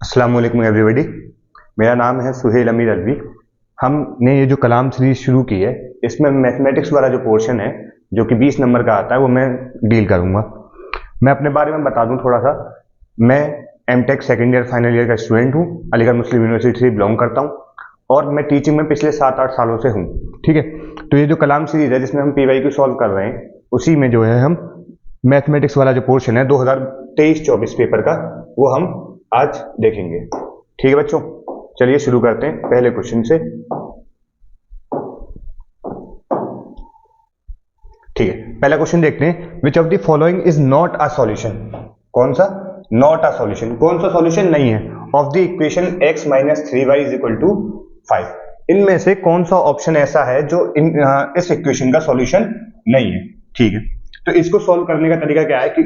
अस्सलाम वालेकुम एवरीबॉडी। मेरा नाम है सुहेल अमीर अलवी। हमने ये जो कलाम सीरीज शुरू की है, इसमें मैथमेटिक्स वाला जो पोर्शन है जो कि 20 नंबर का आता है वो मैं डील करूँगा। मैं अपने बारे में बता दूं थोड़ा सा। मैं MTech second year final year का स्टूडेंट हूँ, अलीगढ़ मुस्लिम यूनिवर्सिटी से बिलोंग करता हूँ और मैं टीचिंग में पिछले 7-8 सालों से हूँ। ठीक है, तो ये जो कलाम सीरीज है जिसमें हम PYQ सॉल्व कर रहे हैं, उसी में जो है हम मैथमेटिक्स वाला जो पोर्शन है 2023-24 पेपर का, वो हम आज देखेंगे। ठीक है बच्चों, चलिए शुरू करते हैं पहले क्वेश्चन से। ठीक है, पहला क्वेश्चन देखते हैं। विच of the following is not a solution? कौन सा नॉट अ सॉल्यूशन, कौन सा सॉल्यूशन नहीं है of the equation x - 3y = 5? इनमें से कौन सा ऑप्शन ऐसा है जो इस इक्वेशन का सॉल्यूशन नहीं है? ठीक है, तो इसको सॉल्व करने का तरीका क्या है कि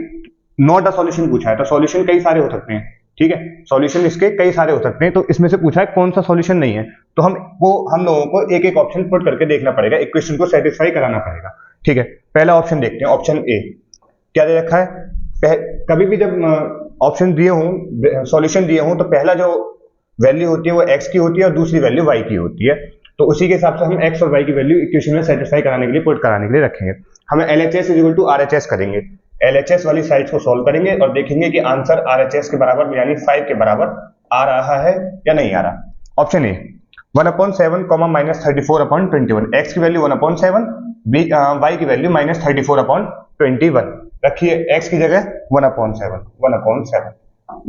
नॉट अ सॉल्यूशन पूछा है तो सॉल्यूशन कई सारे हो सकते हैं। ठीक है, सॉल्यूशन इसके कई सारे हो सकते हैं, तो इसमें से पूछा है कौन सा सॉल्यूशन नहीं है, तो हम लोगों को एक एक ऑप्शन पुट करके देखना पड़ेगा, इक्वेशन को सेटिस्फाई कराना पड़ेगा। ठीक है, पहला ऑप्शन देखते हैं। ऑप्शन ए क्या दे रखा है? कभी भी जब ऑप्शन दिए हों, सॉल्यूशन दिए हों, तो पहला जो वैल्यू होती है वो x की होती है और दूसरी वैल्यू y की होती है। तो उसी के हिसाब से हम x और y की वैल्यू इक्वेशन में सेटिस्फाई कराने के लिए, पुट कराने के लिए रखेंगे। हम LHS = RHS करेंगे, LHS वाली साइड्स को सॉल्व करेंगे और देखेंगे कि आंसर RHS के बराबर यानी 5 के बराबर आ रहा है या नहीं आ रहा। ऑप्शन ए 1/7, -34/21, x की वैल्यू 1/7, y की वैल्यू -34/21 रखिए। x की जगह 1/7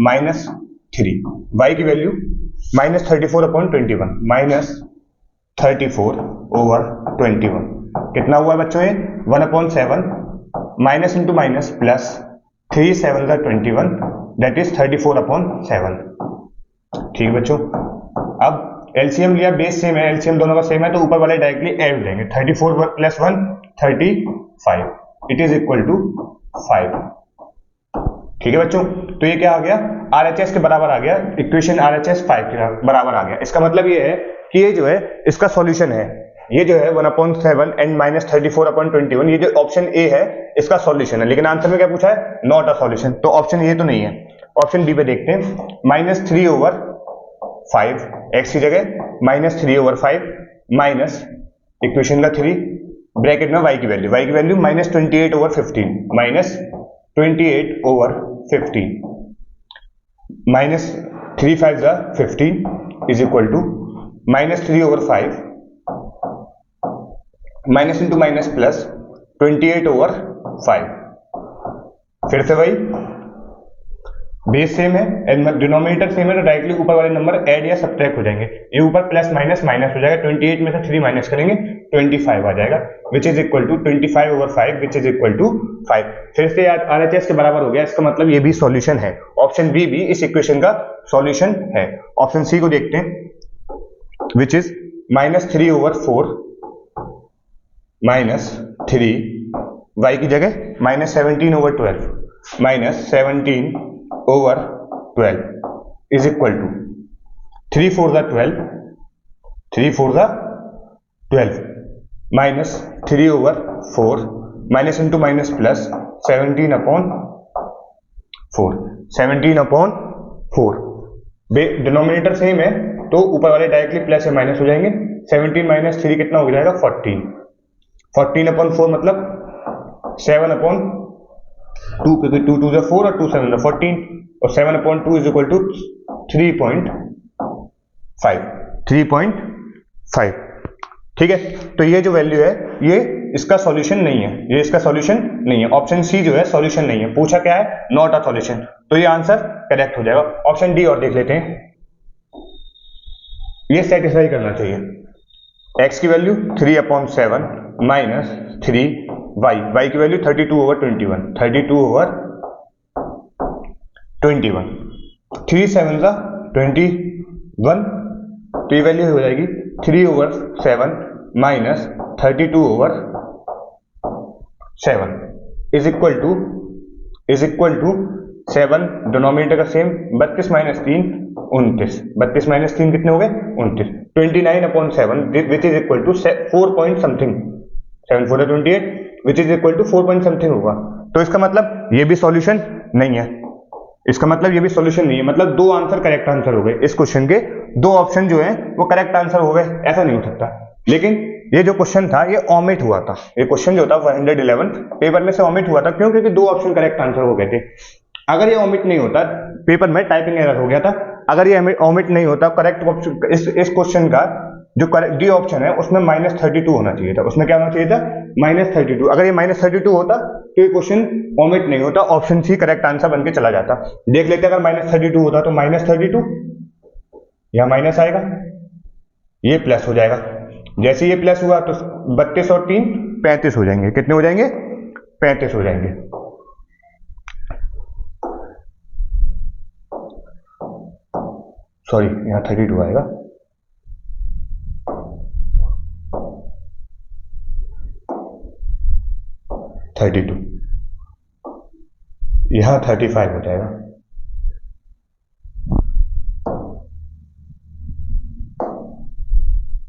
-3, y की वैल्यू -34/21 -34/21 कितना हुआ बच्चों? ये 1/7 minus into minus plus 3 7 21, that is 34/7। ठीक बच्चों, अब एलसीएम लिया, बेस सेम है, एलसीएम दोनों का सेम है, तो ऊपर वाले डायरेक्टली ऐड लेंगे। 34 + 1 35, इट इज इक्वल टू 5। ठीक है बच्चों, तो ये क्या आ गया? RHS के बराबर आ गया, इक्वेशन RHS 5 के बराबर आ गया। इसका मतलब ये है कि ये जो है इसका सॉल्यूशन है, ये जो है 1/7 एंड -34/21, ये जो ऑप्शन ए है इसका सॉल्यूशन है। लेकिन आंसर में क्या पूछा है? नॉट अ सॉल्यूशन, तो ऑप्शन ए तो नहीं है। ऑप्शन बी पे देखते हैं। -3/5, x की जगह -3/5 माइनस इक्वेशन का 3 ब्रैकेट में y की value -28/15 -28/15 -3 5 15 is equal to -3/5 minus into minus plus 28/5। फिर से वही, बेस सेम है, डिनोमिनेटर सेम है, तो डायरेक्टली ऊपर वाले नंबर ऐड या सब्ट्रैक्ट हो जाएंगे। ये ऊपर प्लस माइनस माइनस हो जाएगा, 28 में से 3 माइनस करेंगे 25 आ जाएगा, which is equal to 25/5 which is equal to 5। फिर से RHS के बराबर हो गया, इसका मतलब ये भी सॉल्यूशन है। ऑप्शन बी भी इस इक्वेशन का सॉल्यूशन है। ऑप्शन सी को देखते हैं, विच इज -3/4 -3, y की जगह -17/12 -17/12 is equal to 3 4 12 -3/4 minus into minus plus 17/4 denominator same है, तो ऊपर वाले डायरेक्टली प्लस या माइनस हो जाएंगे। 17 - 3 कितना हो जाएगा? 14। 14/4 मतलब 7/2, क्योंकि 2 2 4 और 2 7 14, और 7/2 इज इक्वल टू 3.5। ठीक है, तो ये जो वैल्यू है ये इसका सॉल्यूशन नहीं है, ये इसका सॉल्यूशन नहीं है। ऑप्शन सी जो है सॉल्यूशन नहीं है। पूछा क्या है? नॉट अ सॉल्यूशन, तो ये आंसर करेक्ट हो जाएगा। ऑप्शन डी और देख लेते हैं, ये सेटिस्फाई करना चाहिए। x की वैल्यू 3/7 -3, y की वैल्यू 32/21 3 7 21, तो ये वैल्यू हो जाएगी 3/7 -32/7 इज इक्वल टू 7, डिनोमिनेटर का सेम, 32 - 3 29, 32 - 3 कितने हो गए? 29, 29/7 which is equal to 4 point something, 7 4 28 which is equal to 4 point something होगा। तो इसका मतलब ये भी सॉल्यूशन नहीं है। इसका मतलब ये भी सॉल्यूशन नहीं है, मतलब दो आंसर करेक्ट आंसर हो गए इस क्वेश्चन के, दो ऑप्शन जो है वो करेक्ट आंसर हो गए, ऐसा नहीं हो सकता। लेकिन ये जो क्वेश्चन था ये ओमिट हुआ था, ये क्वेश्चन जो था 111 पेपर में से ओमिट हुआ था। क्यों? क्योंकि दो ऑप्शन करेक्ट आंसर हो गए थे। अगर ये ओमिट नहीं होता, पेपर में टाइपिंग एरर हो गया था, अगर ये ओमिट नहीं होता, करेक्ट ऑप्शन इस क्वेश्चन का जो डी ऑप्शन है उसमें -32 होना चाहिए था। उसमें क्या होना चाहिए था? -32। अगर ये -32 होता तो ये क्वेश्चन ओमिट नहीं होता, ऑप्शन सी करेक्ट आंसर बन के चला जाता। देख लेते अगर -32 होता तो -32 यहां माइनस आएगा, ये प्लस हो जाएगा। जैसे ये प्लस हुआ तो 32 और 3 35 हो जाएंगे। कितने हो जाएंगे? 35 हो जाएंगे। सॉरी, यहां 32 आएगा। यहां 35 हो जाएगा।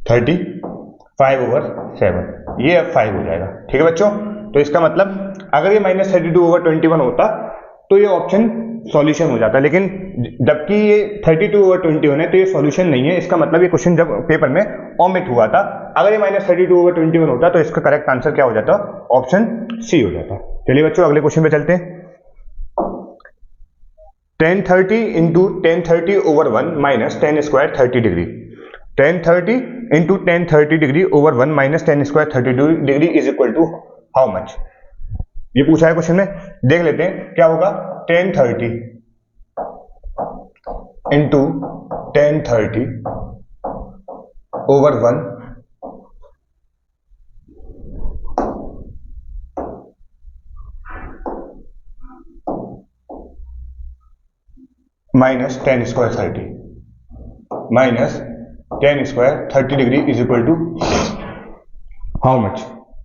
(35/7) ये अब 5 हो जाएगा। ठीक है बच्चों, तो इसका मतलब अगर ये -32/21 होता तो ये ऑप्शन सॉल्यूशन हो जाता, लेकिन जबकि ये 32/21 है तो ये सॉल्यूशन नहीं है। इसका मतलब ये क्वेश्चन जब पेपर में ओमिट हुआ था, अगर ये -32/21 होता तो इसका करेक्ट आंसर क्या हो जाता? ऑप्शन सी हो जाता। चलिए बच्चों अगले क्वेश्चन पे चलते हैं। 1030 into 1030/1 minus 10 square 30 degree. 1030 into 1030 degree over 1 minus 10 square 30 degree is equal to how much? ये पूछा है क्वेश्चन में, देख लेते हैं क्या होगा। 1030 into 1030 over 1 minus 10 square 30 minus 10 square 30 degree is equal to how much?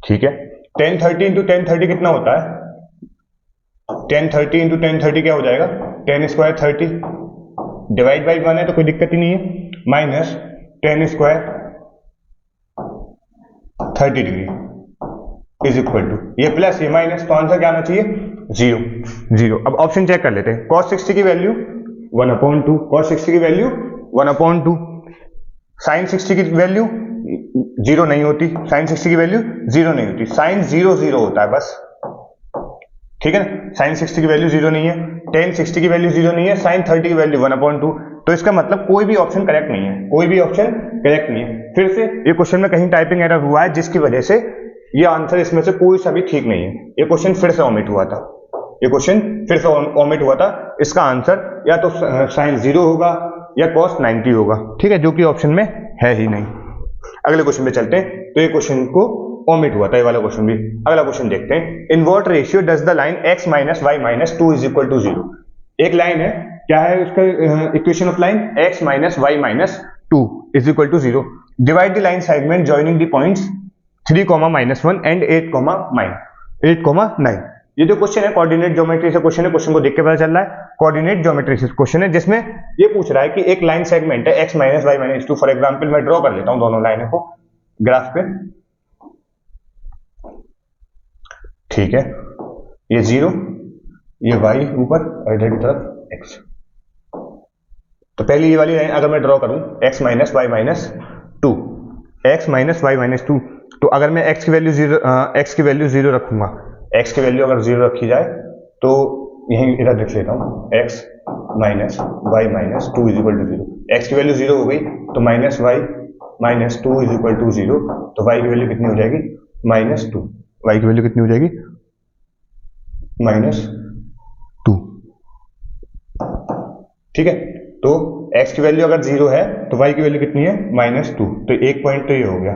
ठीक है, 1030 into 1030 कितना होता है? 1030 into 1030 क्या हो जाएगा? 10 square 30 डिवाइड बाई 1 है तो कोई दिक्कत ही नहीं है, minus 10 square 30 degree is equal to, ये प्लस ये माइनस, तो आंसर क्या आना चाहिए? 0। अब ऑप्शन चेक कर लेते हैं। cos 60 की वैल्यू 1/2, cos 60 की वैल्यू 1/2, sin 60 की वैल्यू 0 नहीं होती, sin 60 की वैल्यू 0 नहीं होती, sin 0 होता है बस। ठीक है ना, sin 60 की वैल्यू 0 नहीं है, tan 60 की वैल्यू 0 नहीं है, sin 30 की वैल्यू 1/2, तो इसका मतलब कोई भी ऑप्शन करेक्ट नहीं है, कोई भी ऑप्शन करेक्ट नहीं है। फिर से ये क्वेश्चन में कहीं टाइपिंग एरर हुआ है जिसकी वजह से ये आंसर इसमें से कोई सा भी ठीक नहीं है। ये क्वेश्चन फिर से ओमिट हुआ था, ये क्वेश्चन फिर से ओमिट हुआ था। इसका आंसर या तो sin 0 होगा या cos 90 होगा, ठीक है, जो कि ऑप्शन में है ही नहीं। अगले क्वेश्चन पे चलते हैं। तो ये क्वेश्चन को ओमिट हुआ था, ये वाला क्वेश्चन भी। अगला क्वेश्चन देखते हैं। In what ratio does the line x minus y minus 2 is equal to 0? एक लाइन है, क्या है उसका equation of line? x minus y minus 2 is equal to 0. Divide the line segment joining the points 3, -1 and 8, 9। ये जो question है coordinate geometry से question है, क्वेश्चन को देख के पता चल रहा है कोऑर्डिनेट ज्योमेट्री से क्वेश्चन है, जिसमें ये पूछ रहा है कि एक लाइन सेगमेंट है x minus y minus 2। For example मैं ड्रॉ कर लेता हूं दोनों लाइनों को ग्राफ पे। ठीक है, ये 0, ये y ऊपर और इधर की तरफ x। तो पहले ये वाली लाइन अगर मैं ड्रॉ करूं x minus y minus 2, x minus y minus 2, तो अगर मैं x की वैल्यू 0 रखूंगा, x की वैल्यू अगर 0 रखी जाए तो यहीं इधर लिख लेता हूं x minus y minus 2 is equal to 0। x की वैल्यू 0 हो गई तो minus y minus 2 is equal to 0, तो y की वैल्यू कितनी हो जाएगी? -2। y की वैल्यू कितनी हो जाएगी? -2। ठीक है, तो x की वैल्यू अगर 0 है तो y की वैल्यू कितनी है? -2। तो एक पॉइंट तो ये हो गया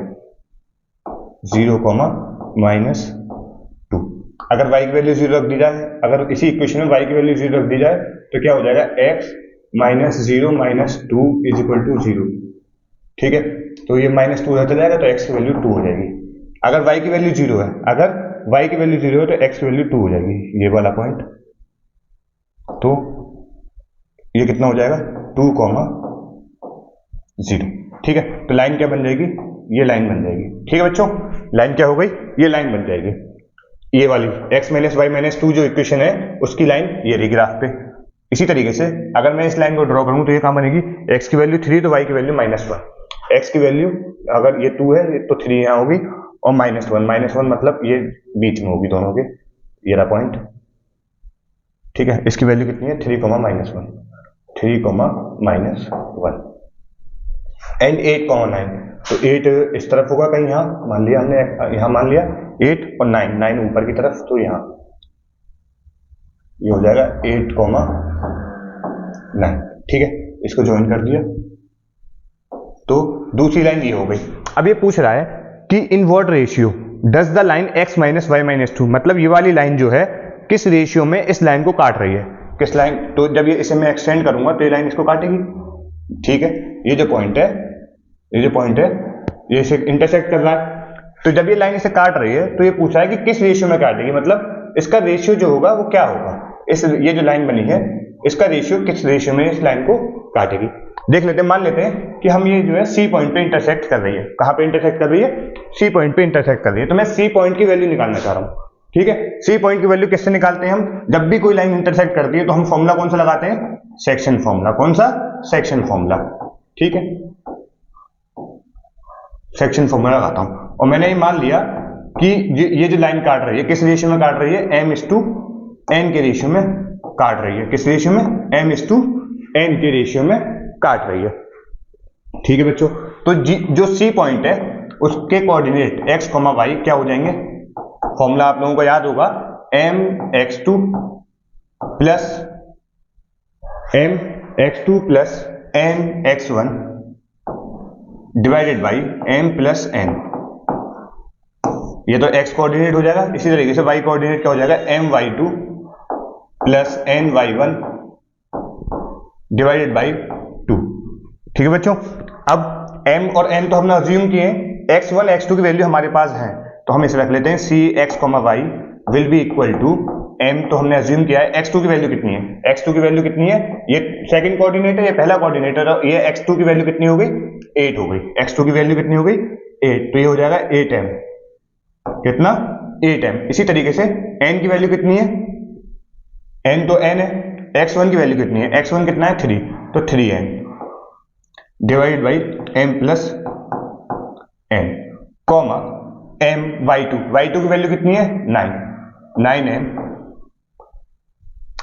0, -2। अगर y की वैल्यू 0 रख दी जाए, अगर इसी इक्वेशन में y की वैल्यू 0 रख दी जाए तो क्या हो जाएगा? x -0 -2 is equal to 0। ठीक है, तो ये -2 उधर चला जाएगा तो x की वैल्यू 2 हो जाएगी। अगर y की वैल्यू 0 है, अगर y की वैल्यू 0 है तो x की वैल्यू 2 हो जाएगी, ये वाला पॉइंट। तो ये कितना हो जाएगा? 2, 0। ठीक है, तो लाइन क्या बन जाएगी? ये लाइन बन जाएगी। ठीक है बच्चों, लाइन क्या हो गई? ये लाइन बन जाएगी, ये वाली x minus y minus 2 जो इक्वेशन है उसकी लाइन ये रही ग्राफ पे। इसी तरीके से अगर मैं इस लाइन को ड्रॉ करूं तो ये कहां बनेगी, x की वैल्यू 3 तो y की वैल्यू -1, x की वैल्यू अगर ये 2 है तो 3 यहाँ होगी और -1 मतलब ये बीच में होगी दोनों के, ये रहा पॉइंट, ठीक है। इसकी वैल्यू कितनी है 3, -1 एंड 8, 9, तो 8 इस तरफ होगा कहीं, यहाँ मान लिया हमने, यहाँ मान लिया 8 और 9 ऊपर की तरफ, तो यहाँ ये हो जाएगा 8, 9, ठीक है। इसको ज्वाइन कर दिया तो दूसरी लाइन ये हो गई। अब ये पूछ रहा है कि in what ratio does the line x - y - 2, मतलब ये वाली लाइन जो है किस रेशियो में इस लाइन को काट रही है, किस लाइन, तो जब ये इसे मैं एक्सटेंड करूंगा तो ये लाइन इसको काटेगी, ठीक है। ये जो पॉइंट है ये इसे इंटरसेक्ट कर रहा है, तो जब ये लाइन इसे काट रही है तो ये पूछा है कि किस रेशियो में काटेगी, मतलब इसका रेशियो जो होगा वो क्या होगा, ये जो लाइन बनी है इसका रेशियो किस रेशियो में इस लाइन को काटेगी। देख लेते हैं, मान लेते हैं कि हम ये जो है सी पॉइंट पे इंटरसेक्ट कर रही है, कहां पे इंटरसेक्ट कर रही है, सी पॉइंट पे इंटरसेक्ट कर रही है, तो मैं सी पॉइंट की वैल्यू निकालना चाह रहा हूं, ठीक है। सी पॉइंट की वैल्यू किससे निकालते हैं हम, जब भी कोई लाइन इंटरसेक्ट करती है तो हम फॉर्मूला कौन सा लगाते हैं, सेक्शन फॉर्मूला, कौन सा, सेक्शन फॉर्मूला, ठीक है, सेक्शन फॉर्मूला लगाता हूं। और मैंने ये मान लिया कि ये जो लाइन काट रही है किस रेशियो में काट रही है, m/n के रेशियो में काट रही है, किस रेशियो में, m/n के रेशियो में काट रही है, ठीक है बच्चों। तो जो सी पॉइंट है उसके कोऑर्डिनेट x, y क्या हो जाएंगे, फॉर्मूला आप लोगों को याद होगा, mx2 plus nx1 divided by m+n, ये तो x कोऑर्डिनेट हो जाएगा। इसी तरीके से y कोऑर्डिनेट क्या हो जाएगा, my2 plus ny1 divided by 2, ठीक है बच्चों। अब m और n तो हमने अज्यूम किए, x1 x2 की वैल्यू हमारे पास है तो हम इसे रख लेते हैं, cx, y will be equal to m, तो हमने अज्यूम किया है x2 की वैल्यू कितनी है, x2 की वैल्यू कितनी है, ये सेकंड कोऑर्डिनेट है, ये पहला कोऑर्डिनेट है, ये x2 की वैल्यू कितनी हो गई, 8 हो गई, x2 की वैल्यू कितनी हो गई, 8, तो ये हो जाएगा 8m, कितना, 8m। इसी तरीके से n की वैल्यू कितनी है, n तो n है, x1 की वैल्यू कितनी है, x1 कितना है 3, तो 3n divide by m+n, comma y2 की वैल्यू कितनी है 9m,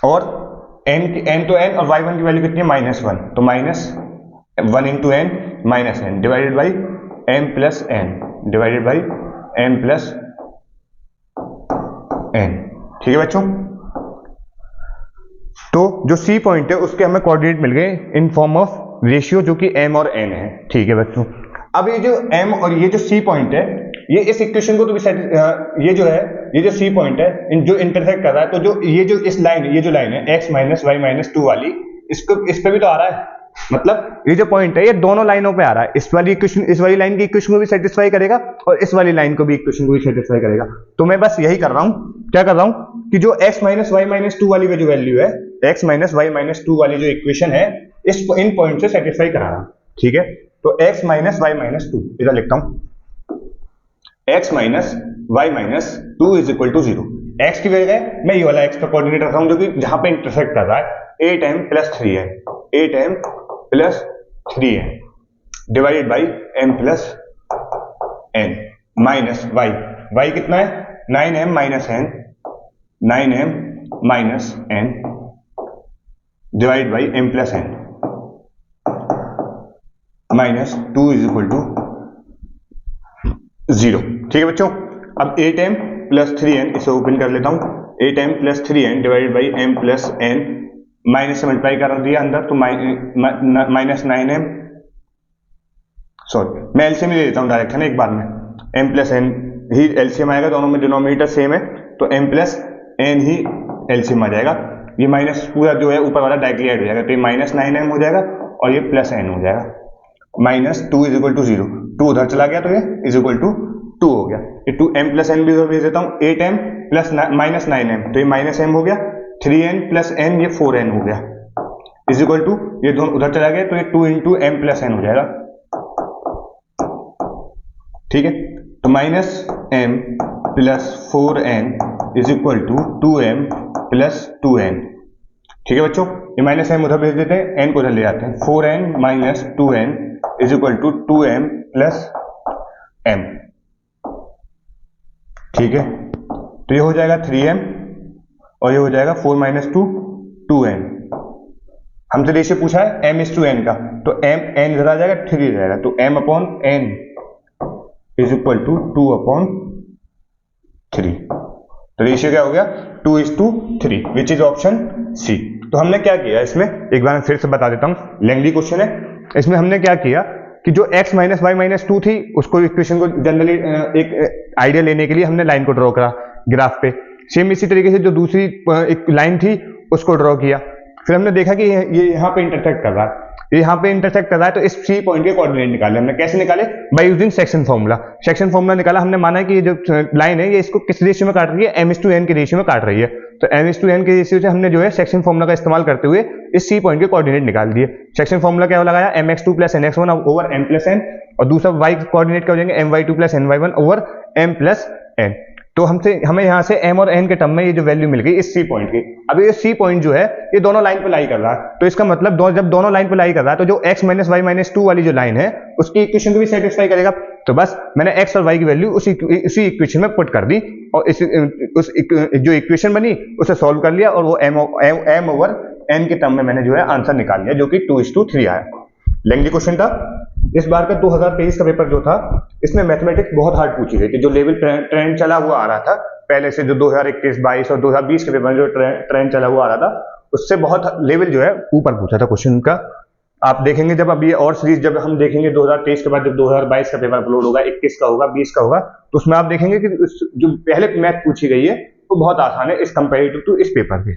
और n तो n और y1 की वैल्यू कितनी है -1, तो -1 into n -n divided by m+n divided by m+n, ठीक है बच्चों। तो जो सी पॉइंट है उसके हमें कोऑर्डिनेट मिल गए इन फॉर्म ऑफ रेशियो जो कि m और n है, ठीक है बच्चों। अब ये जो m और ये जो सी पॉइंट है ये इस इक्वेशन को तो भी ये जो सी पॉइंट है जो इंटरसेक्ट कर रहा है, तो ये जो लाइन है x - y - 2 वाली, इस पे भी तो आ रहा है, मतलब ये जो पॉइंट है ये दोनों लाइनों पे आ रहा है, इस वाली लाइन की इक्वेशन को भी सेटिस्फाई करेगा और इस वाली लाइन को भी इक्वेशन को भी सेटिस्फाई करेगा। तो मैं बस यही कर रहा हूं, क्या कर रहा हूं कि जो x - y - 2 वाली जो वैल्यू है, x - y - 2 वाली जो इक्वेशन है इन पॉइंट से सेटिस्फाई करा रहा हूं, ठीक है। तो x - y - 2 इधर लिखता हूं, x - y - 2 is equal to 0, x की जगह मैं ये वाला x का कोऑर्डिनेट रखता हूं जो कि जहां पे इंटरसेक्ट कर रहा है, 8m + 3n, 8m + 3n divided by m+n minus y कितना है 9m - n, 9m - n divide by m+n -2 is equal to 0, ठीक है बच्चों। अब 8m + 3n इसे ओपन कर लेता हूं, 8m + 3n divided by m+n, minus से मल्टीप्लाई कर दिया अंदर तो -9m, सॉरी मैं एलसीएम ले लेता हूं डायरेक्ट, है ना, एक बार में m+n ही एलसीएम आएगा, दोनों में डिनोमिनेटर सेम है तो m+n ही एलसीएम आ जाएगा, ये माइनस पूरा जो है ऊपर वाला डायरेक्टली ऐड हो जाएगा, तो ये -9m हो जाएगा और ये +n हो जाएगा, -2 इज इक्वल टू 0, 2 उधर चला गया तो ये इज इक्वल टू 2 हो गया, ये 2m+n भी उधर भेज देता हूं, 8m + -9m तो ये -m हो गया, 3n + n ये 4n हो गया, इज इक्वल टू ये दोनों उधर चला गया तो ये 2 × m+n हो जाएगा, ठीक है। तो -m + 4n is equal to 2m + 2n, ठीक है बच्चों, ये माइनस एम उधर भेज देते हैं, एन को उधर ले जाते हैं, 4n minus 2n is equal to 2m plus m। ठीक है, तो ये हो जाएगा 3m और ये हो जाएगा 4 माइनस 2 2n। हमसे रेशियो पूछा है m/n का, तो m n इधर आ जाएगा, 3 इधर आएगा, तो m upon n is equal to 2/3। तो रेशियो क्या हो गया 2:3 विच इज ऑप्शन सी। तो हमने क्या किया इसमें, एक बार फिर से बता देता हूं, लेंथी क्वेश्चन है। इसमें हमने क्या किया कि जो x माइनस वाई माइनस 2 थी उसको इक्वेशन को जनरली एक आइडिया लेने के लिए हमने लाइन को ड्रॉ करा ग्राफ पे। सेम इसी तरीके से जो दूसरी एक लाइन थी उसको ड्रॉ किया, फिर हमने देखा कि ये यहाँ पे इंटरसेक्ट कर रहा है, ये यहाँ पे इंटरसेक्ट कर रहा है, तो इस सी पॉइंट के कोऑर्डिनेट निकाले हमने। कैसे निकाले, by using section formula. Section formula निकाला, हमने माना है कि ये जो लाइन है ये इसको किस रेशियो में काट रही है, m/n के रेशियो में काट रही है। तो m/n के रेशियो से हमने जो है सेक्शन फॉर्मूला का इस्तेमाल करते हुए इस सी पॉइंट के कोऑर्डिनेट निकाल दिए। सेक्शन फॉर्मूला क्या लगाया, mx2 plus nx1 over m plus n, और दूसरा y कोऑर्डिनेट क्या हो जाएंगे my2 plus ny1 over m plus n। तो हमें यहाँ से m और n के टर्म में ये जो वैल्यू मिल गई इस सी पॉइंट की। अब ये सी पॉइंट जो है ये दोनों लाइन पे लाई कर रहा है, तो इसका मतलब जब दोनों लाइन पे लाई कर रहा है तो जो x माइनस वाई माइनस 2 वाली जो लाइन है उसकी इक्वेशन को भी सेटिस्फाई करेगा। तो बस मैंने x और y की वैल्यू उसी इक्वेशन में पुट कर दी, और जो इक्वेशन बनी उसे सॉल्व कर लिया, और वो m ओवर n के टर्म में मैंने जो है आंसर निकाल लिया, जो कि 2:3 आया। लेंथी क्वेश्चन था। इस बार का 2023 का पेपर जो था इसमें मैथमेटिक्स बहुत हार्ड पूछी गई थी। जो लेवल ट्रेंड चला हुआ आ रहा था पहले से, जो 2021, 22 और 2020 के पेपर में जो ट्रेंड चला हुआ आ रहा था उससे बहुत लेवल जो है ऊपर पूछा था क्वेश्चन का। आप देखेंगे जब अब ये और सीरीज जब हम देखेंगे 2023 के बाद, जब 2022 का पेपर अपलोड होगा, 21 का होगा, 20 का होगा, तो उसमें आप देखेंगे कि जो पहले मैथ पूछी गई है वो बहुत आसान है इस कंपेरेटिव टू इस पेपर के।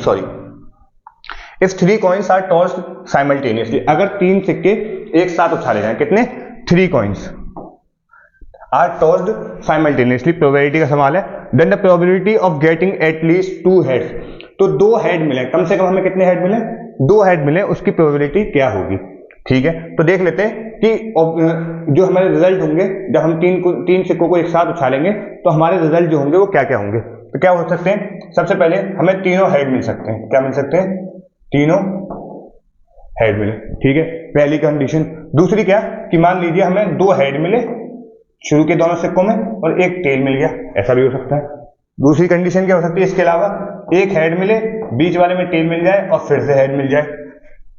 Sorry, if 3 coins are tossed simultaneously, अगर 3 सिक्के एक साथ उछाले जाएं, कितने, 3 coins are tossed simultaneously, probability का सवाल है। Then the probability of getting at least 2 heads, तो 2 हेड मिले, कम से कम हमें कितने हेड मिले, 2 हेड मिले, उसकी प्रोबेबिलिटी क्या होगी। ठीक है, तो देख लेते हैं कि जो हमारे रिजल्ट होंगे जब हम 3 सिक्कों को एक साथ उछालेंगे तो हमारे रिजल्ट जो होंगे वो क्या क्या होंगे। तो क्या हो सकते हैं, सबसे पहले हमें तीनों हेड मिल सकते हैं। क्या मिल सकते हैं, तीनों हेड मिले। ठीक है, पहली कंडीशन। दूसरी क्या कि मान लीजिए हमें 2 हेड मिले शुरू के दोनों सिक्कों में और एक टेल मिल गया, ऐसा भी हो सकता है। दूसरी कंडीशन क्या हो सकती है, इसके अलावा एक हेड मिले, बीच वाले में टेल मिल जाए और फिर से हेड मिल जाए,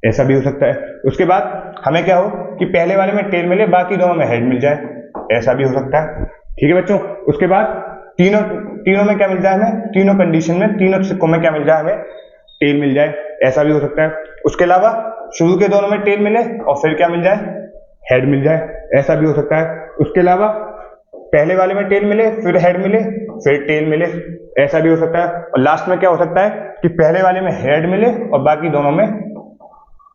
ऐसा भी हो सकता है। उसके बाद हमें क्या हो कि पहले वाले में टेल मिले, बाकी दोनों में हेड मिल जाए, ऐसा भी हो सकता है। ठीक है बच्चों, उसके बाद तीनों में क्या मिल जाए हमें, तीनों कंडीशन में तीनों सिक्कों में क्या मिल जाए हमें, टेल मिल जाए, ऐसा भी हो सकता है। उसके अलावा शुरू के दोनों में टेल मिले और फिर क्या मिल जाए, हेड मिल जाए, ऐसा भी हो सकता है। उसके अलावा पहले वाले में टेल मिले, फिर हेड मिले, फिर टेल मिले, ऐसा भी हो सकता है। और लास्ट में क्या हो सकता है कि पहले वाले में हेड मिले और बाकी दोनों में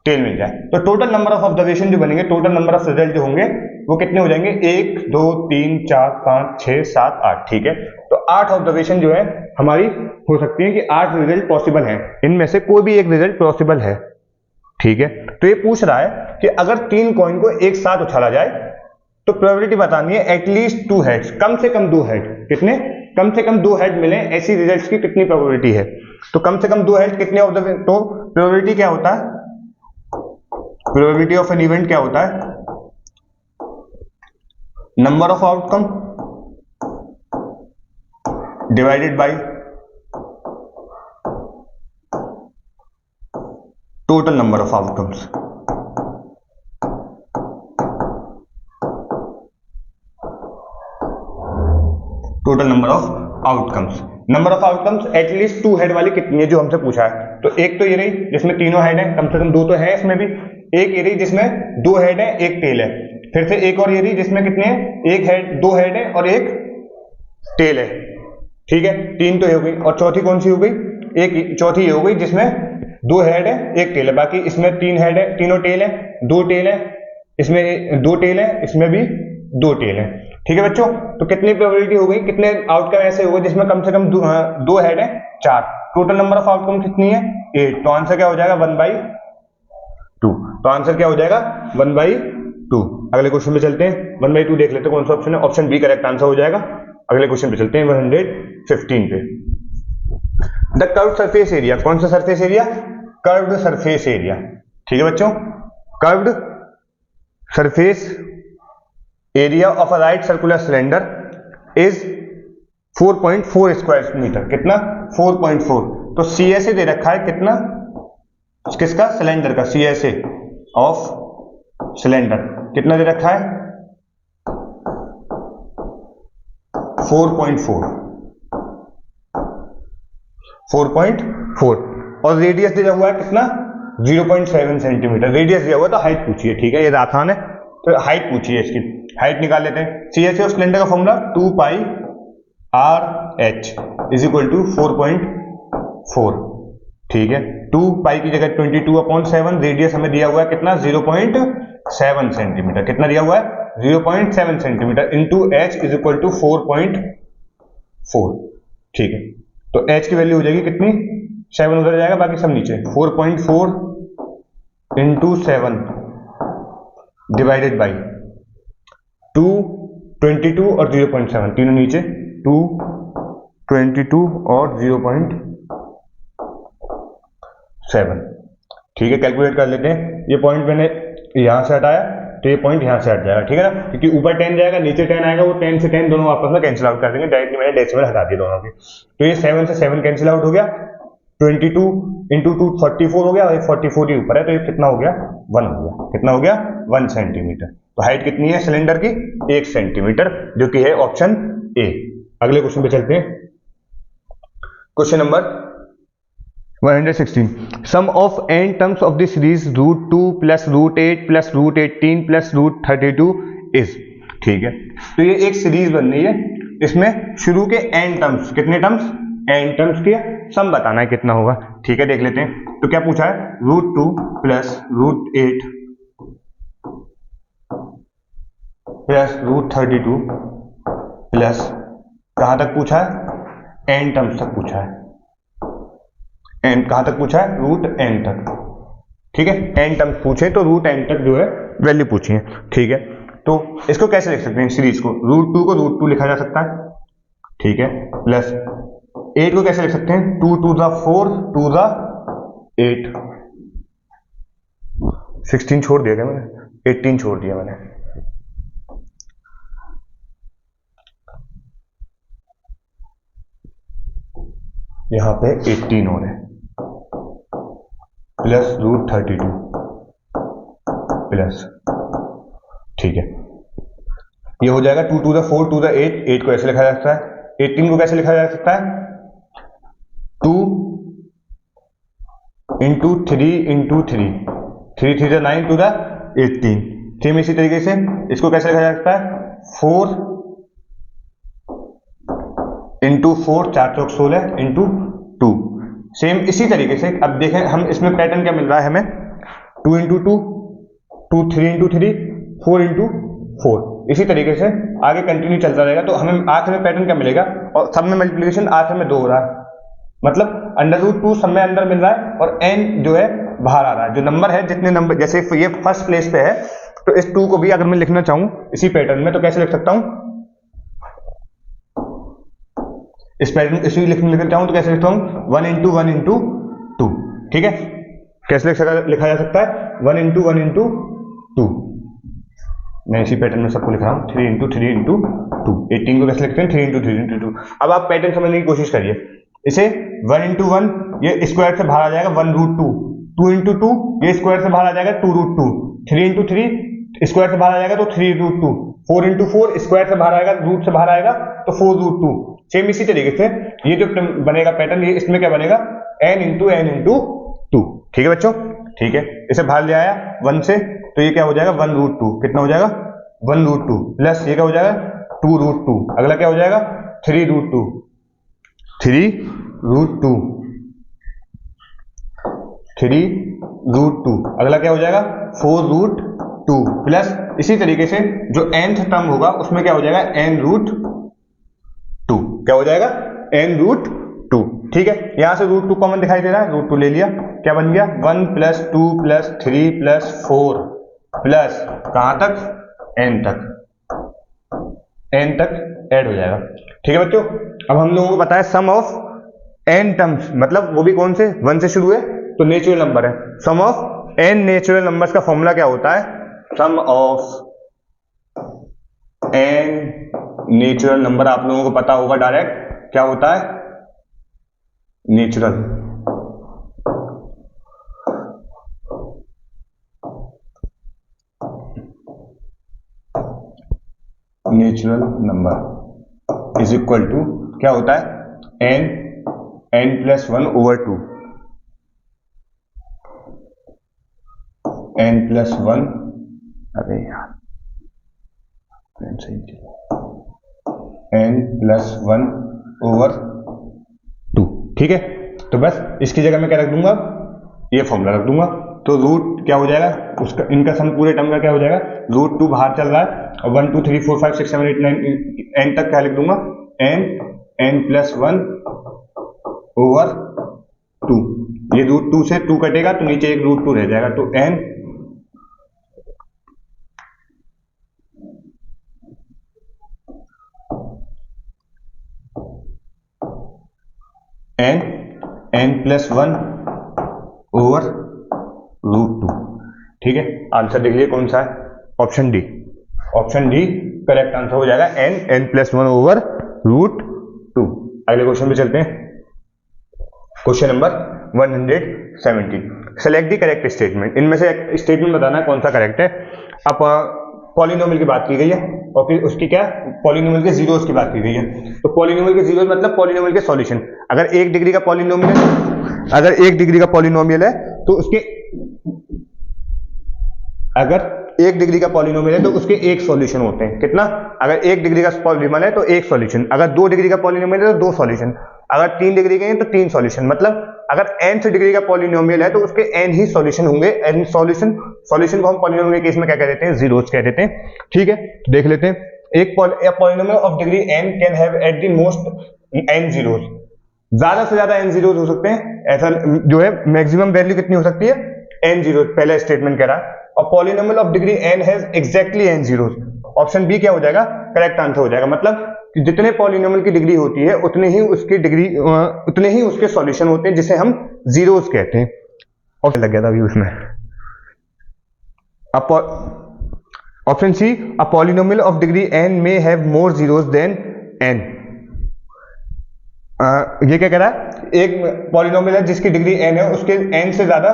टेल मिल जाए। तो टोटल नंबर ऑफ ऑब्जर्वेशन जो बनेंगे, टोटल नंबर ऑफ रिजल्ट जो होंगे वो कितने हो जाएंगे, 1 2 3 4 5 6 7 8। ठीक है, तो 8 ऑब्जर्वेशन जो है हमारी हो सकती है कि 8 रिजल्ट पॉसिबल हैं, इनमें से कोई भी एक रिजल्ट पॉसिबल है। ठीक है, तो ये पूछ रहा है कि अगर 3 कॉइन को एक साथ उछाला जाए तो प्रोबेबिलिटी बतानी है एटलीस्ट 2 हेड्स, कम से कम 2 हेड, कितने, कम से कम 2 हेड मिले, ऐसी रिजल्ट्स की कितनी प्रोबेबिलिटी है। तो कम से कम 2 हेड कितने ऑब्जर्वेशन, तो प्रोबेबिलिटी क्या होता है, प्रोबेबिलिटी ऑफ एन इवेंट क्या होता है, number of outcome divided by total number of outcomes. Total number of outcomes, number of outcomes at least 2 head वाली कितनी है जो हमसे पूछा है। तो एक तो ये रही जिसमें तीनों हेड है, कम से कम 2 तो है इसमें भी। एक ये रही जिसमें 2 हेड है, एक टेल है। फिर से एक और ये रही जिसमें कितने हैं, एक हेड, 2 हेड है और एक टेल है। ठीक है, 3 तो ये हो गई। और चौथी कौन सी हो गई, एक चौथी ये हो गई जिसमें 2 हेड है, एक टेल है। बाकी इसमें 3 हेड है, तीनों टेल है, 2 टेल है, इसमें 2 टेल है, इसमें भी 2 टेल है। ठीक है बच्चों, तो कितनी प्रोबेबिलिटी हो गई, कितने आउटकम ऐसे हो गए जिसमें कम से कम 2 हेड है, 4। टोटल नंबर ऑफ आउटकम कितनी है, 8। तो आंसर क्या हो जाएगा, 1/2। तो आंसर क्या हो जाएगा, 1/2। अगले क्वेश्चन पे चलते हैं, 1/2 देख लेते हैं कौन सा ऑप्शन है। ऑप्शन बी करेक्ट आंसर हो जाएगा। अगले क्वेश्चन पे चलते हैं 115 पे। द कर्व्ड सरफेस एरिया, कौन सा surface area? Curved surface area. ठीक है बच्चों, curved surface area of a right circular cylinder is 4.4 square metre. कितना? 4.4। तो CSA दे रखा है कितना? किसका? सिलेंडर का। CSA ऑफ सिलेंडर कितना दे रखा है? 4.4 और रेडियस दिया हुआ है कितना? 0.7 सेंटीमीटर रेडियस दिया हुआ है। तो हाइट पूछिए। ठीक है, ये आसान है, तो हाइट पूछिए, इसकी हाइट निकाल लेते हैं। CSA ऑफ सिलेंडर का formula 2πRh is equal to 4.4। ठीक है, 2 पाई की जगह 22/7, रेडियस हमें दिया हुआ है कितना? 0.7 सेंटीमीटर। कितना दिया हुआ है? 0.7 centimetre into h is equal to 4.4। ठीक है, तो h की वैल्यू हो जाएगी कितनी? 7 उधर जाएगा, बाकी सब नीचे। 4.4 इंटू 7 डिवाइडेड बाई 2, 22 और 0.7 तीनों नीचे। 2, 22 और 0.7। ठीक है, कैलकुलेट कर लेते हैं। ये पॉइंट मैंने यहां से हटाया तो ये पॉइंट यहां से हट जाएगा। ठीक है ना, क्योंकि ऊपर 10 जाएगा, नीचे 10 आएगा, वो 10 से 10 दोनों आपस में कैंसिल आउट कर देंगे। डायरेक्टली मैंने डेसिमल हटा दिए दोनों की। तो ये 7 से 7 कैंसिल आउट हो गया। 22 इंटू 2 44 हो गया, और 44 ही ऊपर है, तो ये कितना हो गया? 1 हो गया। कितना हो गया? 1 सेंटीमीटर। तो हाइट कितनी है सिलेंडर की? 1 सेंटीमीटर, जो कि है ऑप्शन ए। अगले क्वेश्चन पे चलते हैं। Question number 116। Sum of n terms of the series √2 plus √8 plus √18 plus √32 is. ठीक है, तो ये एक सीरीज बन रही है, इसमें शुरू के n टर्म्स, कितने टर्म्स? n टर्म्स के सम बताना है कितना होगा। ठीक है, देख लेते हैं। तो क्या पूछा है? √2 प्लस √8 प्लस √32 प्लस, कहां तक पूछा है? n टर्म्स तक पूछा है। n कहां तक पूछा है? √n तक। ठीक है, n टर्म्स पूछे तो √n तक जो है वैल्यू पूछी है। ठीक है, तो इसको कैसे लिख सकते हैं सीरीज को? √2 को √2 लिखा जा सकता है। ठीक है, प्लस 8 को कैसे लिख सकते हैं? 2 to the 4 to the 8। 16 छोड़ दिया क्या मैंने? 18 छोड़ दिया मैंने। यहां पे 18 हो रहे, प्लस √32 प्लस। ठीक है, ये हो जाएगा 2 to the 4 to the 8। 8 को ऐसे लिखा जा सकता है। 18 को कैसे लिखा जा सकता है? 2 into 3 into 3, 3 3 9 to the 18। Same इसी तरीके से इसको कैसे लिखा जा सकता है? 4 इंटू 4, 4 चौक 16 इंटू 2। सेम इसी तरीके से अब देखें हम, इसमें पैटर्न क्या मिल रहा है हमें? 2 इंटू 2, 2 3 इंटू 3, 4 इंटू 4। इसी तरीके से आगे कंटिन्यू चलता रहेगा। तो हमें आखिर में पैटर्न क्या मिलेगा? और सब में मल्टीप्लिकेशन आखिर में 2 हो रहा है, मतलब √2 सब में अंदर मिल रहा है और n जो है बाहर आ रहा है। जो नंबर है, जितने नंबर, जैसे ये फर्स्ट प्लेस पे है, तो इस 2 को भी अगर मैं लिखना चाहूं इसी पैटर्न में, तो कैसे लिख सकता हूं? इस पैटर्न इसी लिखना चाहूं तो कैसे लिखता हूं? 1 इंटू 1 इंटू 2। ठीक है, कैसे लिखा जा सकता है? 1 इंटू 1 इंटू 2। मैं इसी पैटर्न में सबको लिख रहा हूं, 3 इंटू 3 इंटू 2। 18 को कैसे लिखते हैं? 3 इंटू 3 इंटू 2। अब आप पैटर्न समझने की कोशिश करिए। इसे 1 इंटू 1, ये स्क्वायर से बाहर आ जाएगा 1√2। 2 इंटू 2, ये स्क्वायर से बाहर आ जाएगा 2√2। 3 इंटू 3, स्क्वायर से बाहर आ जाएगा तो 3√2। 4 इंटू 4, स्क्वायर से बाहर आएगा, रूट से बाहर आएगा तो 4√2। सेम इसी तरीके से ये जो बनेगा पैटर्न, ये इसमें क्या बनेगा? n into 2। ठीक है बच्चों? ठीक है, इसे बाहर ले आया 1 से, तो ये क्या हो जाएगा? 1√2। कितना हो जाएगा? 1√2 प्लस ये क्या हो जाएगा? 2√2। अगला क्या हो जाएगा? 3√2। 3√2 अगला क्या हो जाएगा? 4√2 प्लस इसी तरीके से जो nth टर्म होगा उसमें क्या हो जाएगा? n√2। क्या हो जाएगा? n√2। ठीक है, यहां से √2 कॉमन दिखाई दे रहा है, √2 ले लिया, क्या बन गया? 1 प्लस 2 प्लस 3 प्लस 4 प्लस कहां तक? n तक। n तक ऐड हो जाएगा। ठीक है बच्चों, अब हम लोगों को पता है सम ऑफ n टर्म्स, मतलब वो भी कौन से, 1 से शुरू है तो नेचुरल नंबर है। Sum of n natural numbers का फॉर्मूला क्या होता है, sum of n natural number, आप लोगों को पता होगा डायरेक्ट क्या होता है, natural number is equal to क्या होता है, n plus 1 over 2, n plus 1, अरे यार n प्लस 1 ओवर 2। ठीक है, तो बस इसकी जगह मैं क्या रख दूंगा, ये फॉर्मूला रख दूंगा। तो रूट क्या हो जाएगा उसका, इनका सम पूरे टर्म का क्या हो जाएगा, √2 बाहर चल रहा है और 1 2 3 4 5 6 7 8 9 n तक क्या लिख दूंगा, n प्लस 1 ओवर 2। ये √2 से 2 कटेगा तो नीचे एक √2 रह जाएगा, तो n प्लस 1 ओवर √2। ठीक है, आंसर देख लीजिए कौन सा है, option D. Option D correct answer हो जाएगा, n प्लस 1 ओवर √2। अगले क्वेश्चन पे चलते हैं, question number 170। Select the correct statement, इनमें से एक स्टेटमेंट बताना है कौन सा करेक्ट है। अब पॉलिनोमियल की बात की गई है और फिर उसकी क्या, पॉलिनोमियल के जीरोस की बात की गई है। तो पॉलिनोमियल के जीरोस मतलब पॉलिनोमियल के सॉल्यूशन। अगर 1 डिग्री का पॉलिनोमियल है, अगर 1 डिग्री का पॉलिनोमियल है तो उसके, अगर 1 डिग्री का पॉलिनोमियल है तो उसके एक सॉल्यूशन होते हैं। कितना, अगर 1 डिग्री का पॉलिनोमियल है तो एक सॉल्यूशन, अगर 2 डिग्री का पॉलिनोमियल है तो 2 सॉल्यूशन, अगर 3 डिग्री के हैं तो 3 सॉल्यूशन। मतलब अगर nth डिग्री का पॉलिनोमियल है तो उसके n ही सॉल्यूशन होंगे। n सॉल्यूशन को हम पॉलिनोमियल के केस में क्या कह देते हैं, जीरोस कह देते हैं। ठीक है, तो देख लेते हैं, एक polynomial of degree n can have at the most n zeros, ज्यादा से ज्यादा n जीरोस हो सकते हैं। ऐसा जो है मैक्सिमम वैल्यू कितनी हो सकती है, n जीरोस, पहला स्टेटमेंट कह रहा है। और polynomial of degree n has exactly n zeros, option B क्या हो जाएगा, करेक्ट आंसर हो जाएगा। मतलब जितने पॉलिनोमियल की डिग्री होती है उतने ही उसकी डिग्री, उतने ही उसके सॉल्यूशन होते हैं, जिसे हम जीरोस कहते हैं। और लग गया था अभी उसमें, option C, a polynomial of degree n may have more zeros than n। ये क्या कह रहा है, एक पॉलिनोमियल है जिसकी डिग्री n है, उसके n से ज्यादा,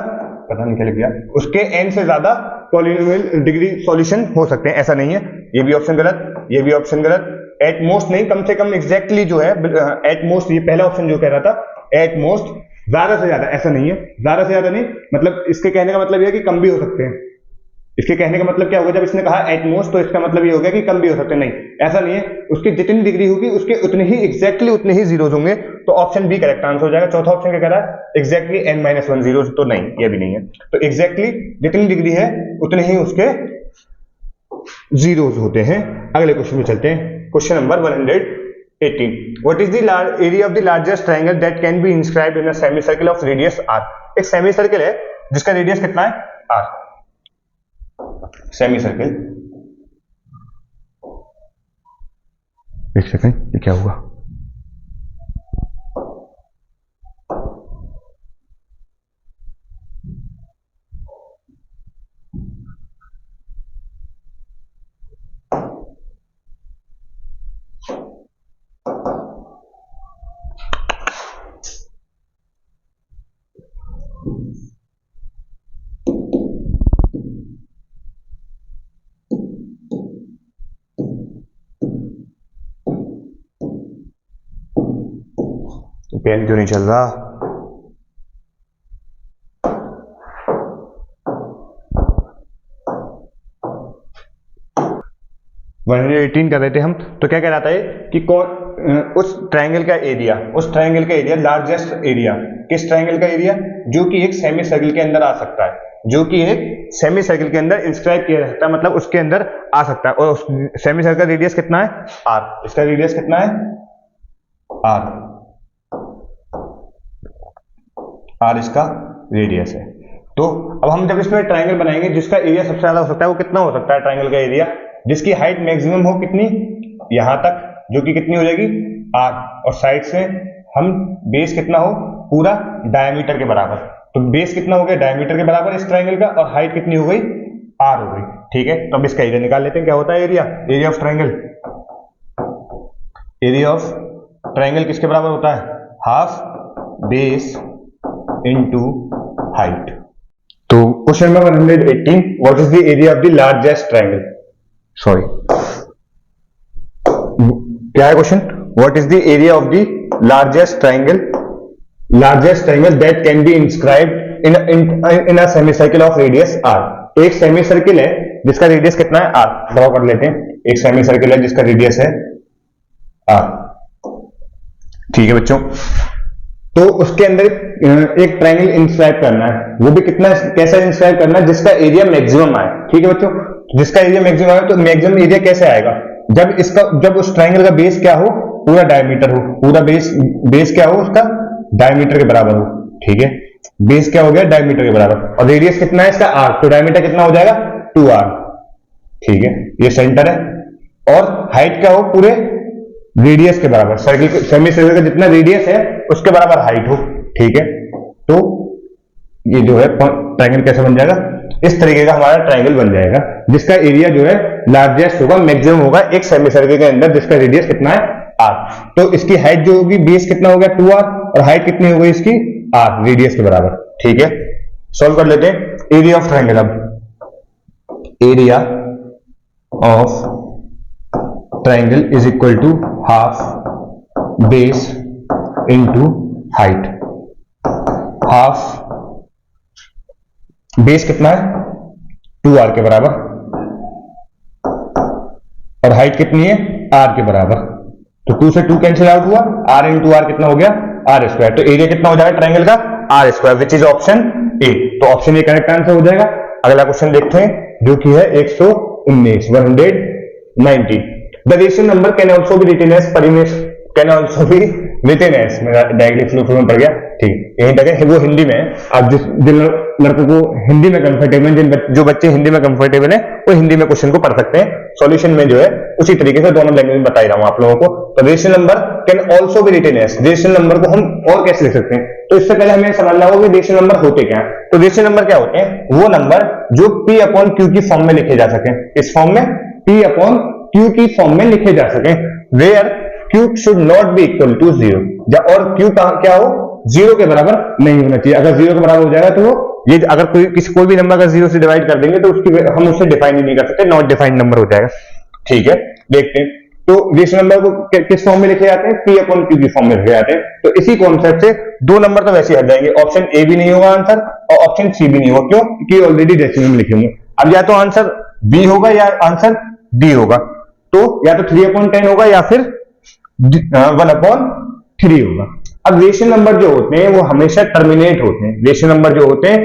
पता नहीं क्या लिख दिया, उसके n से ज्यादा पॉलिनोमियल डिग्री सॉल्यूशन हो सकते हैं। ऐसा नहीं है, ये भी ऑप्शन गलत, ये भी ऑप्शन गलत। एट मोस्ट नहीं, कम से कम एग्जैक्टली जो है, एट मोस्ट, ये पहला ऑप्शन जो कह रहा था एट मोस्ट, ज्यादा से ज्यादा, ऐसा नहीं है, ज्यादा से ज्यादा नहीं, मतलब इसके कहने का मतलब यह है कि कम भी हो सकते हैं। इसके कहने का मतलब क्या होगा, जब इसने कहा एट मोस्ट तो इसका मतलब ये हो गया कि कम भी हो सकते हैं, नहीं ऐसा नहीं है, उसकी जितनी डिग्री होगी उसके उतने ही एग्जैक्टली उतने ही जीरोस होंगे। तो ऑप्शन बी करेक्ट आंसर हो जाएगा। चौथा ऑप्शन क्या कह रहा है, एग्जैक्टली n-1 जीरोस, तो नहीं, ये भी नहीं है। तो एग्जैक्टली जितनी डिग्री है उतने ही उसके जीरोस होते हैं। अगले क्वेश्चन में चलते हैं, question number 118। What is the area of the largest triangle that can be inscribed in a semi circle of radius r। एक सेमी सर्कल है जिसका रेडियस कितना है, r। सेमी सर्कल, एक सेकंड, ये क्या हुआ, पेन क्यों नहीं चल रहा। वन 18 कर रहे थे हम, तो क्या कह रहा था ये कि कौन उस ट्रायंगल का एरिया, उस ट्रायंगल का एरिया, लार्जेस्ट एरिया, किस ट्रायंगल का एरिया, जो कि एक सेमी सर्कल के अंदर आ सकता है, जो कि एक सेमी सर्कल के अंदर इंस्क्राइब किया जा सकता है, मतलब उसके अंदर आ सकता है। और उस सेमी सर्कल का रेडियस कितना है, r। इसका रेडियस कितना है, r, r इसका रेडियस है। तो अब हम जब इसमें ट्रायंगल बनाएंगे जिसका एरिया सबसे ज्यादा हो सकता है, वो कितना हो सकता है ट्रायंगल का एरिया, जिसकी हाइट मैक्सिमम हो कितनी, यहां तक, जो कि कितनी हो जाएगी r, और साइड से हम बेस कितना हो, पूरा डायमीटर के बराबर। तो बेस कितना हो गया डायमीटर के बराबर इस ट्राइंगल का, और हाइट कितनी हो गई r हो गई। ठीक है, तो अब इसका एरिया निकाल लेते हैं। क्या होता है area, area of triangle, area of triangle किसके बराबर होता है, हाफ बेस इनटू हाइट। तो question number 118, what is the area of the largest triangle, sorry क्या है question, what is the area of the largest triangle, largest triangle that can be inscribed in a semicircle of radius r। एक semi circle है जिसका radius कितना है r, draw कर लेते हैं। एक सेमी सर्किल है जिसका रेडियस है r। ठीक है बच्चों, तो उसके अंदर एक ट्राइंगल इंस्क्राइब करना है, वो भी कितना, कैसा इंस्क्राइब करना है, जिसका एरिया मैक्सिमम आए। ठीक है बच्चों, जिसका एरिया मैक्सिमम आए, तो मैक्सिमम एरिया कैसे आएगा, जब उस ट्राइंगल का बेस क्या हो, पूरा डायमीटर हो, पूरा बेस क्या हो उसका, डायमीटर के बराबर हो। ठीक है, बेस क्या हो गया डायमीटर के बराबर, और रेडियस कितना है इसका r, तो डायमीटर कितना हो जाएगा 2r। ठीक है, ये सेंटर है, और हाइट क्या हो, पूरे रेडियस के बराबर, सर्किल सेमी सर्किल का जितना रेडियस है उसके बराबर हाइट हो। ठीक है, तो ये जो है ट्राइंगल कैसे बन जाएगा, इस तरीके का हमारा ट्राइंगल बन जाएगा, जिसका एरिया जो है लार्जेस्ट होगा, मैक्सिमम होगा एक सेमी सर्किल के अंदर, जिसका रेडियस कितना है r। तो इसकी हाइट जो होगी, बेस कितना हो गया 2r, और हाइट कितनी हो गई इसकी r, रेडियस के बराबर। ठीक है, सॉल्व कर लेते हैं एरिया ऑफ ट्राइंगल। अब area of triangle is equal to half base into height. Half base कितना है 2r के बराबर, और हाइट कितनी है r के बराबर, तो 2 से 2 कैंसिल आउट हुआ, r इंटू r कितना हो गया r स्क्वायर। तो एरिया कितना हो जाएगा ट्राइंगल का r square, which is option A. तो ऑप्शन ए करेक्ट आंसर हो जाएगा। अगला क्वेश्चन देखते हैं जो कि है 119। The rational number can also be written as परिमेश, can also be written as, मेरा डायरेक्टली फ्लो में पड़ गया। ठीक, यहीं तक है, वो हिंदी में है। अब जिन लड़कों को हिंदी में कंफर्टेबल, जो बच्चे हिंदी में कंफर्टेबल है वो हिंदी में क्वेश्चन को पढ़ सकते हैं। सॉल्यूशन में जो है उसी तरीके से दोनों लैंग्वेज में बता रहा हूं आप लोगों को। तो rational number can also be written as, rational number को हम और कैसे लिख सकते हैं, तो इससे पहले हमें समझना होगा कि रेशनल नंबर होते क्या है। तो रेशनल नंबर क्या होते हैं, वो नंबर जो p अपॉन q की फॉर्म में लिखे जा सके, इस फॉर्म में p अपॉन q की फॉर्म में लिखे जा सके, where q should not be equal to 0, और q क्या हो 0 के बराबर नहीं होना चाहिए। अगर 0 के बराबर हो जाएगा तो वो ये, अगर कोई भी नंबर अगर 0 से डिवाइड कर देंगे तो उसकी हम उससे डिफाइन ही नहीं कर सकते, नॉट डिफाइंड नंबर हो जाएगा। ठीक है, देखते हैं तो रेशनल नंबर को किस फॉर्म में लिखे जाते हैं, p अपॉन q की फॉर्म में लिखे जाते हैं। तो इसी कॉन्सेप्ट से दो नंबर तो वैसे ही हट जाएंगे, ऑप्शन ए भी नहीं होगा आंसर, और ऑप्शन सी भी नहीं होगा, क्यों, क्योंकि ऑलरेडी डेसिमल में लिखे होंगे। अब या तो आंसर बी होगा या आंसर डी होगा, तो या तो 3/10 होगा या फिर 1/3 होगा। अब रेशनल नंबर जो होते हैं वो हमेशा टर्मिनेट होते हैं, रेशनल नंबर जो होते हैं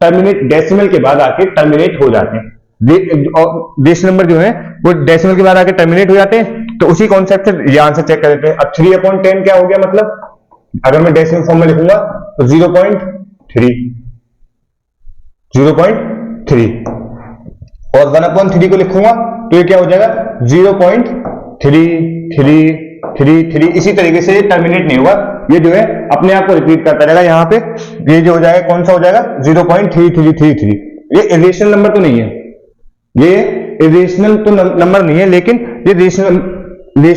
टर्मिनेट, डेसिमल के बाद आके टर्मिनेट हो जाते हैं। रेशनल नंबर जो है वो डेसिमल के बाद आके टर्मिनेट हो जाते हैं। तो उसी कॉन्सेप्ट से ये आंसर चेक कर लेते हैं। अब 3/10 क्या हो गया, मतलब अगर मैं डेसिमल फॉर्म में लिखूंगा तो 0.3 और 1/3 को लिखूंगा तो ये क्या हो जाएगा 0.3333, इसी तरीके से टर्मिनेट नहीं हुआ, ये जो है अपने आप को रिपीट करता रहेगा। यहाँ पे ये जो हो जाएगा कौन सा हो जाएगा 0.3333। ये इरेशनल नंबर तो नहीं है, ये इरेशनल तो नंबर नहीं है, लेकिन ये रेशनल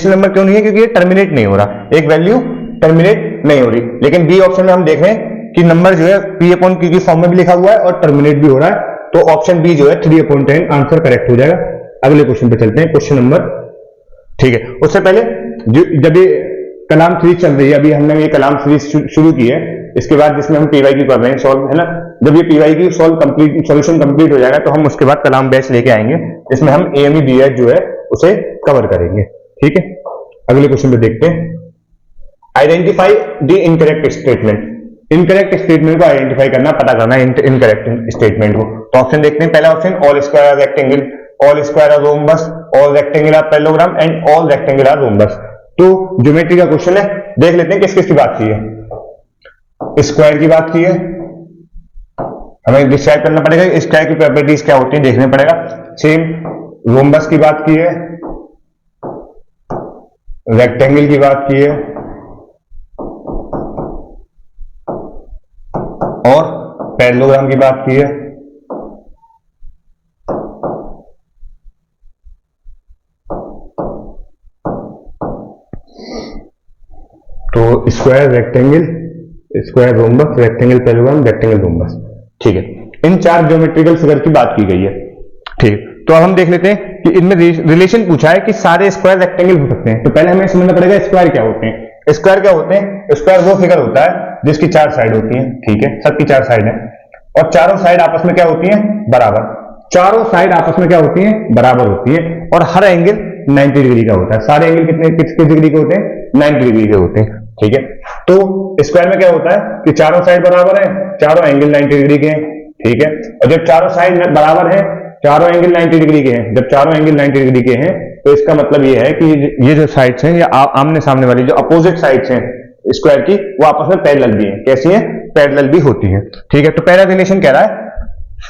नंबर क्यों नहीं है, क्योंकि ये टर्मिनेट नहीं हो रहा, एक वैल्यू टर्मिनेट नहीं हो रही। लेकिन बी ऑप्शन में हम देख रहे हैं कि नंबर जो है p अपॉन q की फॉर्म में भी लिखा हुआ है और टर्मिनेट भी हो रहा है, तो ऑप्शन बी जो है 3/10 आंसर करेक्ट हो जाएगा। अगले क्वेश्चन पे चलते हैं, क्वेश्चन नंबर, ठीक है, उससे पहले जब ये कलाम सीरीज चल रही है, अभी हमने ये कलाम सीरीज शुरू की है, इसके बाद जिसमें हम PYQ कर रहे हैं सॉल्व, है ना, जब ये PYQ solve complete, solution complete हो जाएगा तो हम उसके बाद कलाम बैच लेके आएंगे, इसमें हम AME BS जो है उसे कवर करेंगे। ठीक है, अगले क्वेश्चन पे देखते हैं, identify the incorrect statement. Incorrect statement को आइडेंटिफाई करना, पता करना इनकरेक्ट स्टेटमेंट को। तो ऑप्शन देखते हैं, पहला option all square rectangle, all square are rhombus, all rectangle are parallelogram and all rectangle are rhombus. तो ज्योमेट्री का क्वेश्चन है, देख लेते हैं किस किस की बात की है। स्क्वायर की बात की है, हमें डिस्क्राइब करना पड़ेगा स्क्वायर की प्रॉपर्टीज क्या होती है, देखना पड़ेगा। सेम रोम्बस की बात की है, रेक्टेंगल की बात की है और पैरेललोग्राम की बात की है। तो square, rectangle, square rhombus, rectangle parallelogram, rectangle rhombus, ठीक है। इन 4 ज्योमेट्रिकल फिगर की बात की गई है, ठीक। तो अब हम देख लेते हैं कि इनमें रिलेशन पूछा है कि सारे स्क्वायर रेक्टेंगल हो सकते हैं। तो पहले हमें समझना पड़ेगा स्क्वायर क्या होते हैं। स्क्वायर क्या होते हैं? स्क्वायर वो फिगर होता है जिसकी 4 साइड होती हैं, ठीक है, सबकी 4 साइड है और चारों साइड आपस में क्या होती हैं? बराबर। चारों साइड आपस में क्या होती हैं? बराबर होती है और हर एंगल 90 डिग्री का होता है। सारे एंगल किस डिग्री के होते हैं? 90 डिग्री के होते हैं, ठीक है। तो स्क्वायर में क्या होता है कि चारों साइड बराबर है, चारों एंगल 90 डिग्री के हैं, ठीक है। और जब चारों साइड बराबर है, चारों एंगल 90 डिग्री के हैं, जब चारों एंगल 90 डिग्री के हैं तो इसका मतलब ये है कि ये जो साइड्स हैं, ये आमने सामने वाली जो अपोजिट साइड्स हैं स्क्वायर की, वो आपस में पैरेलल भी हैं। कैसी हैं? पैरेलल भी होती हैं, ठीक है। तो पहला रिलेशन कह रहा है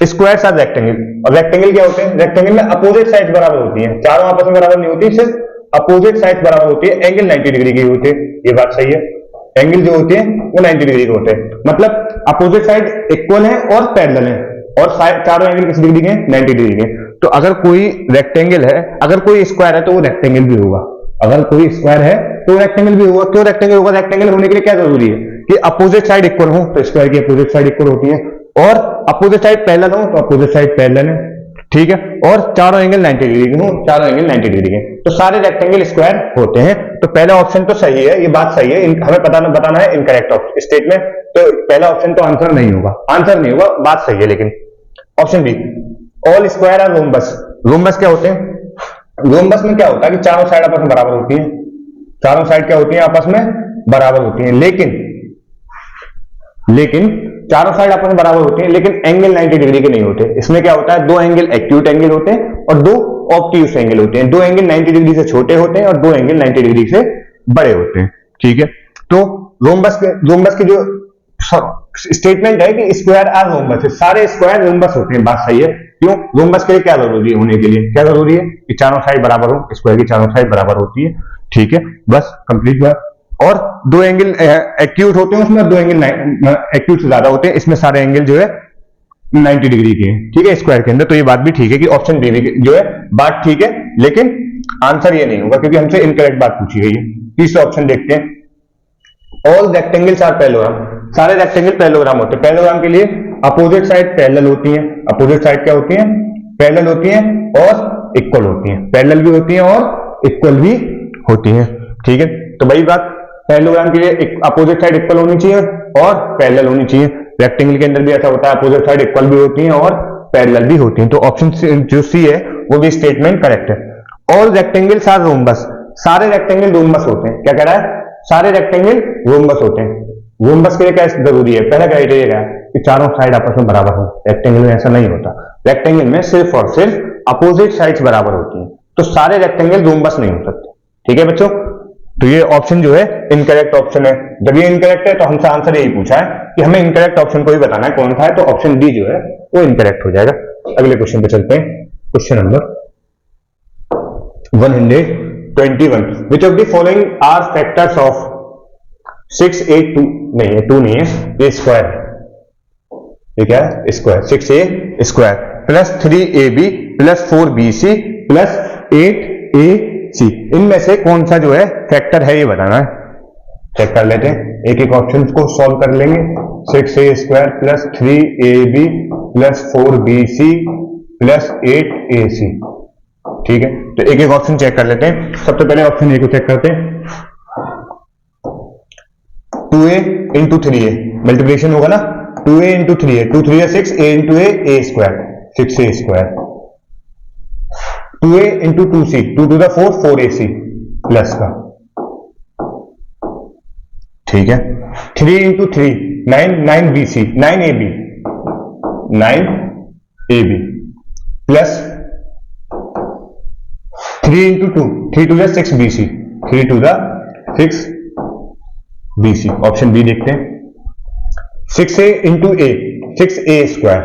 स्क्वायर आर रेक्टेंगल। और रेक्टेंगल क्या होते हैं? रेक्टेंगल में अपोजिट साइड बराबर होती हैं, चारों आपस में बराबर नहीं होती, सिर्फ अपोजिट साइड बराबर होती है, एंगल 90 डिग्री की होती है। ये बात सही है, एंगल जो होते हैं वो 90 डिग्री के होते हैं, मतलब अपोजिट साइड इक्वल है और पैरेलल है और चारों एंगल किस डिग्री के? 90 डिग्री के। तो अगर कोई रेक्टेंगल है, अगर कोई स्क्वायर है तो वो रेक्टेंगल भी होगा। अगर कोई स्क्वायर है तो रेक्टेंगल भी होगा। क्यों रेक्टेंगल होगा? रेक्टेंगल होने के लिए क्या जरूरी है कि अपोजिट साइड इक्वल हो, तो स्क्वायर की अपोजिट साइड इक्वल होती है, और अपोजिट साइड पैरेलल हो तो अपोजिट साइड पैरेलल है, ठीक है, और चारों एंगल 90 डिग्री के हो, चारों एंगल 90 डिग्री के। तो सारे रेक्टेंगल स्क्वायर होते हैं। तो पहला ऑप्शन तो सही है, ये बात सही है। हमें बताना है इनकरेक्ट स्टेटमेंट। तो पहला ऑप्शन तो आंसर नहीं होगा, आंसर नहीं होगा, बात सही है। लेकिन option B, all square are rhombus. Rhombus क्या होते हैं? रोम्बस में क्या होता है कि चारों साइड आपस में बराबर होती है, चारों साइड क्या होती है? आपस में बराबर होती है। लेकिन चारों साइड आपस में बराबर होती हैं, लेकिन एंगल 90 डिग्री के नहीं होते। इसमें क्या होता है? 2 एंगल एक्यूट एंगल होते हैं और 2 ऑब्ट्यूस एंगल होते हैं। 2 एंगल 90 डिग्री से छोटे होते हैं और 2 एंगल 90 डिग्री से बड़े होते हैं, ठीक है। तो रोम्बस की जो स्टेटमेंट है कि स्क्वायर आर रोम्बस, सारे स्क्वायर रोम्बस होते हैं, बात सही है। क्यों? रोम्बस के लिए क्या जरूरी है? होने के लिए क्या जरूरी है कि चारों साइड बराबर हो, स्क्वायर की चारों साइड बराबर होती है, ठीक है, बस कंप्लीट बात। और 2 एंगल एक्यूट होते हैं उसमें, 2 एंगल एक्यूट से ज्यादा होते हैं, इसमें सारे एंगल जो है 90 डिग्री के हैं, ठीक है, स्क्वायर के अंदर। तो ये बात भी ठीक है कि ऑप्शन बी जो है बात ठीक है, लेकिन आंसर ये नहीं होगा क्योंकि हमसे इनकरेक्ट बात पूछी गई है। तीसरा ऑप्शन देखते हैं, ऑल रेक्टेंगल्स आर पैरेललोग्राम। सारे रेक्टेंगल पैरेललोग्राम होते हैं। पैरेललोग्राम के लिए अपोजिट साइड पैरेलल होती हैं। अपोजिट साइड क्या होती हैं? पैरेलल होती हैं और इक्वल होती हैं। पैरेलल भी होती हैं और इक्वल भी होती हैं, ठीक है। तो वही बात, पैरेललोग्राम के लिए अपोजिट साइड इक्वल होनी चाहिए और पैरेलल होनी चाहिए। रेक्टेंगल के अंदर भी ऐसा होता है, अपोजिट साइड इक्वल भी होती हैं और पैरेलल भी होती हैं। तो ऑप्शन जो सी है वो भी स्टेटमेंट करेक्ट है। All rectangles are rhombus. सारे रेक्टेंगल रोम्बस होते हैं। क्या कह रहा है? सारे रेक्टेंगल रोम्बस होते हैं। रोम्बस के लिए क्या जरूरी है? पहला क्राइटेरिया क्या है कि चारों साइड आपस में बराबर हो। रेक्टेंगल में ऐसा नहीं होता, रेक्टेंगल में सिर्फ और सिर्फ अपोजिट साइड्स बराबर होती हैं। तो सारे रेक्टेंगल रोम्बस नहीं हो सकते, ठीक है बच्चों। तो ये ऑप्शन जो है इनकरेक्ट ऑप्शन है। जब ये इनकरेक्ट है तो हमसे आंसर यही पूछा है कि हमें इनकरेक्ट ऑप्शन को ही बताना है कौन सा है, तो ऑप्शन डी जो है वो इनकरेक्ट हो जाएगा। अगले क्वेश्चन पे चलते हैं। Question number 121, which of the following are factors of 6, 8, 2 नहीं है, 2 नहीं है, ये स्क्वायर है। ये क्या है? Square. 6a square plus 3ab plus 4bc plus 8ac, इनमें से कौन सा जो है फैक्टर है ये बताना है। चेक कर लेते हैं, एक एक ऑप्शन को सॉल्व कर लेंगे। 6a square plus 3ab plus 4bc plus 8ac, ठीक है। तो एक एक ऑप्शन चेक कर लेते हैं। सबसे पहले ऑप्शन ए को चेक करते हैं। 2a इंटू 3a मल्टीप्लिकेशन होगा ना, 2a into 3a, 2 3 6, a into a square, 6a square. 2a into 2c, 2 2 4, 4ac plus का, ठीक है। 3 into 3, 9, 9bc, 9ab, 9ab plus 3 into 2, 3 2 6bc, 3 2 6bc। Option B देखते हैं। 6a into a, 6a square,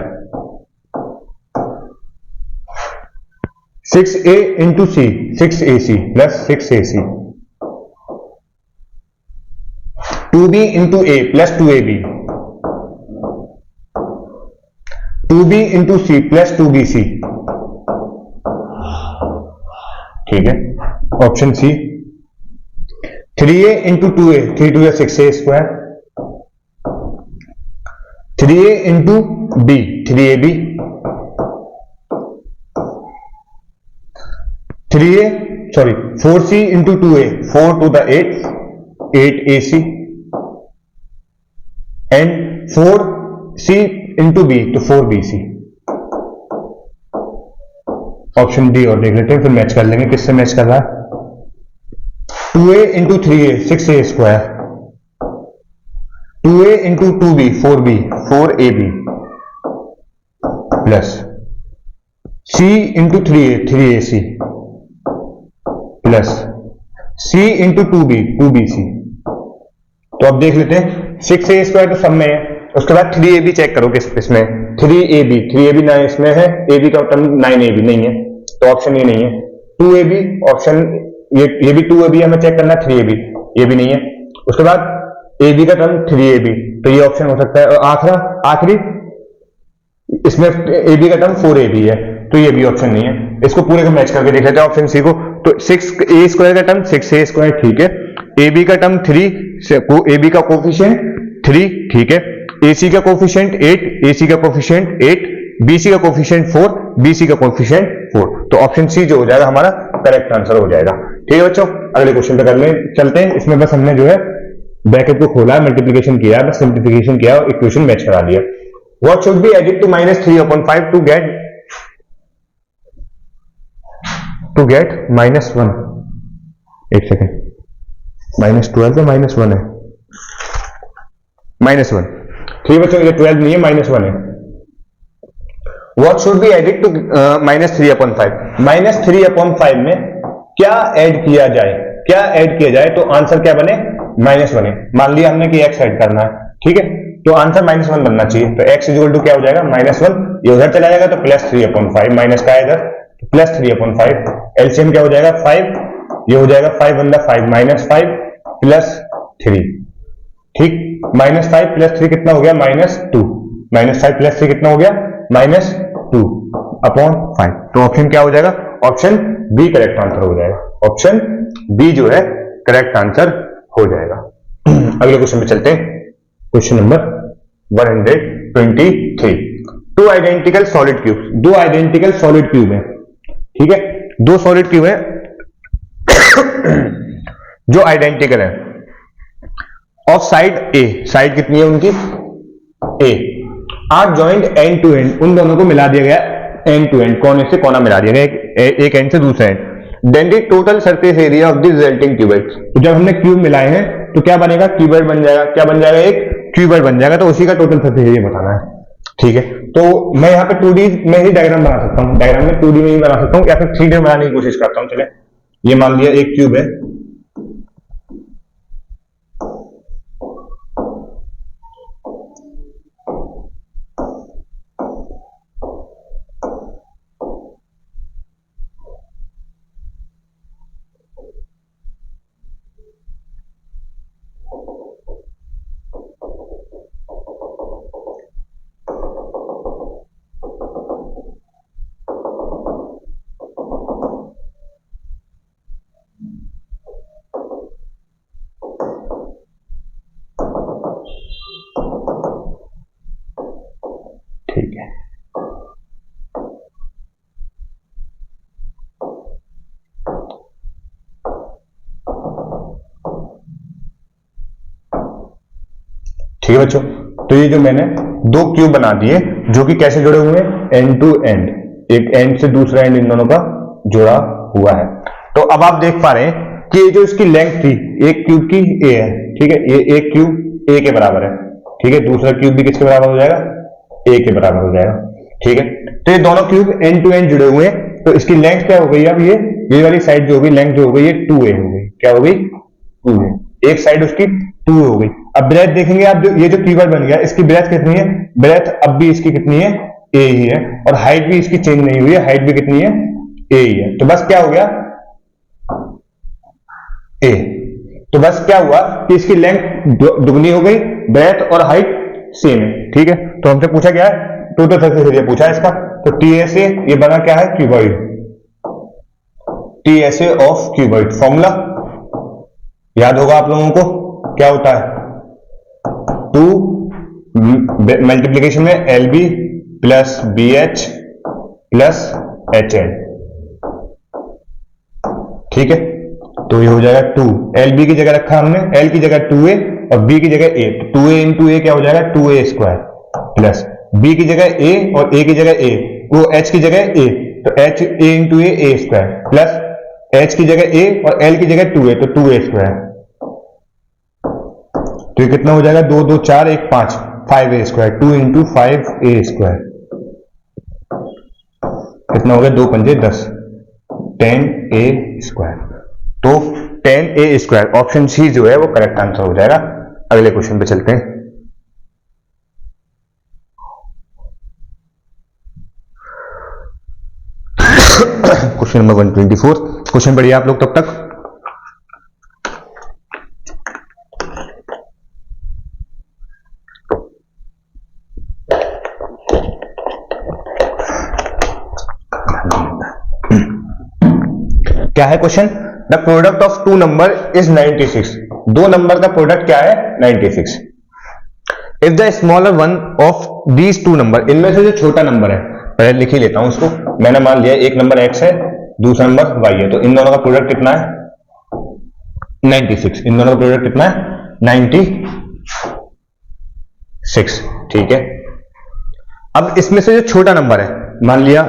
6a into c, 6ac plus 6ac 2b into A plus 2ab, 2b into C plus 2bc, ठीक है। Option C 3a into 2a, 3 2 6a स्क्वायर, 3a इंटू b 3ab, 4c into 2a 4 to the 8 8ac, and 4c into b तो 4bc। Option D और देख लेते हैं, फिर मैच कर लेंगे किससे मैच कर रहा है। 2a into 3a 6a square, 2a into 2b 4b 4ab, plus c into 3a 3ac, plus c into 2b 2bc। तो अब देख लेते हैं 6a स्क्वायर तो सब में है, उसके बाद 3ab चेक करो किस इसमें 3ab ना इसमें है, ab का टर्म 9ab नहीं है, तो ऑप्शन ये नहीं है। 2ab ऑप्शन ये भी 2ab हमें चेक करना है, 3ab ये भी नहीं है। उसके बाद ab का टर्म 3ab, तो ये ऑप्शन हो सकता है। और आखिरी इसमें ab का टर्म 4ab है, तो ये भी ऑप्शन नहीं है। इसको पूरे को मैच करके देख लेते हैं ऑप्शन सी को। तो 6a स्क्वायर का टर्म 6a स्क्वायर, ठीक है। ab का टर्म 3, ab का कोफिशिएंट 3, ठीक है। ac का कोफिशिएंट 8, ac का कोफिशिएंट 8, bc का कोफिशिएंट 4, bc का कोफिशिएंट 4। तो ऑप्शन सी जो हो जाएगा हमारा करेक्ट आंसर हो जाएगा। ठीक है बच्चों, अगले क्वेश्चन पे करने चलते हैं। इसमें बस हमने जो है ब्रैकेट को खोला, मल्टीप्लिकेशन किया, बस सिंप्लीफिकेशन किया और इक्वेशन मैच करा दिया। What should be added to -3/5 to get -1। एक सेकेंड, -12 है -1 है, -1। ठीक बच्चों, ये 12 नहीं है, -1 है। What should be added to -3/5 -3/5 में क्या ऐड किया जाए, तो आंसर क्या बने, -1 बने। मान लिया हमने कि x ऐड करना है, ठीक है, तो आंसर -1 बनना चाहिए। तो x इक्वल टू क्या हो जाएगा, -1, ये उधर चला जाएगा तो +3/5, माइनस का इधर तो +3/5, एलसीएम क्या हो जाएगा 5, ये हो जाएगा 5 बंदा 5 -5 +3, ठीक। -5 +3 कितना हो गया, -2, -5 +3 कितना हो गया, -2/5। तो ऑप्शन क्या हो जाएगा, ऑप्शन बी करेक्ट आंसर हो जाएगा। ऑप्शन बी जो है करेक्ट आंसर हो जाएगा। अगले क्वेश्चन पे चलते हैं, क्वेश्चन नंबर 123। दो आइडेंटिकल सॉलिड क्यूब है, ठीक है, दो सॉलिड क्यूब है जो आइडेंटिकल है ऑफ साइड ए, साइड कितनी है उनकी ए, are joint end to end, उन दोनों को मिला दिया गया एंड टू एंड, कोने से कोना मिला दिया गया, एक एंड से दूसरे end. Then the total surface area of the resulting cuboid. तो जब हमने क्यूब मिलाए हैं तो क्या बनेगा, क्यूबॉइड बन जाएगा। क्या बन जाएगा, एक क्यूबॉइड बन जाएगा। तो उसी का टोटल सरफेस एरिया बताना है, ठीक है। तो मैं यहाँ पे 2D में ही डायग्राम बना सकता हूँ, डायग्राम में 2D में ही बना सकता हूँ, या फिर 3D में बनाने की कोशिश करता हूँ। चले, ये मान लिया एक क्यूब है, ठीक है। ठीक है बच्चों, तो ये जो मैंने दो क्यूब बना दिए जो कि कैसे जुड़े हुए हैं, एंड टू एंड, एक एंड से दूसरा एंड इन दोनों का जुड़ा हुआ है। तो अब आप देख पा रहे हैं कि ये जो इसकी लेंथ थी एक क्यूब की ए है, ठीक है, ये एक क्यूब ए के बराबर है, ठीक है, दूसरा क्यूब भी किसके बराबर हो जाएगा, ए के बराबर हो जाएगा, ठीक है। तो ये दोनों क्यूब एंड टू एंड जुड़े हुए हैं, तो इसकी लेंथ क्या हो गई, अब ये वाली साइड जो हो गई लेंथ जो हो गई, ये 2a हो गई। क्या हो गई, 2a, एक साइड उसकी 2 हो गई। अब ब्रेथ देखेंगे आप, जो ये जो क्यूबॉइड बन गया इसकी ब्रेथ कितनी है, ब्रेथ अब भी इसकी कितनी है, a ही है, और हाइट भी इसकी चेंज नहीं हुई है, हाइट भी कितनी है, a ही है। तो बस क्या हो गया, a। तो बस क्या हुआ कि इसकी लेंथ दुगनी हो गई, ब्रेथ और हाइट सेम है, ठीक है। तो हमसे पूछा क्या है, टोटल सरफेस एरिया पूछा है इसका, तो TSA ये बना क्या है, cuboid, TSA of cuboid. Formula याद होगा आप लोगों को, क्या होता है, 2 मल्टीप्लीकेशन में LB plus BH plus HL, ठीक है। तो ये हो जाएगा 2, LB की जगह रखा हमने, L की जगह 2A और B की जगह A, तो 2A इंटू A क्या हो जाएगा, 2A स्क्वायर प्लस B की जगह A और A की जगह A, वो H की जगह A, तो H A into A square plus H की जगह A और L की जगह 2A, तो 2A स्क्वायर। तो ये कितना हो जाएगा, 2 2 4 1 5, 5A square, 2 into 5A square, कितना हो गया, 2 पंजे 10, 10A स्क्वायर। तो 10A स्क्वायर ऑप्शन सी जो है वो करेक्ट आंसर हो जाएगा। अगले क्वेश्चन पे चलते हैं। क्वेश्चन नंबर 124, क्वेश्चन पढ़िए आप लोग तब तक। क्या है question, the product of two number is 96, दो नंबर का प्रोडक्ट क्या है, 96। If the smaller one of these two number, इनमें से जो छोटा नंबर है, पहले लिख ही लेता हूं उसको, मैंने मान लिया एक नंबर x है, दूसरा नंबर y है, तो इन दोनों का प्रोडक्ट कितना है, 96। इन दोनों का प्रोडक्ट कितना है, 96, ठीक है। अब इसमें से जो छोटा नंबर है, मान लिया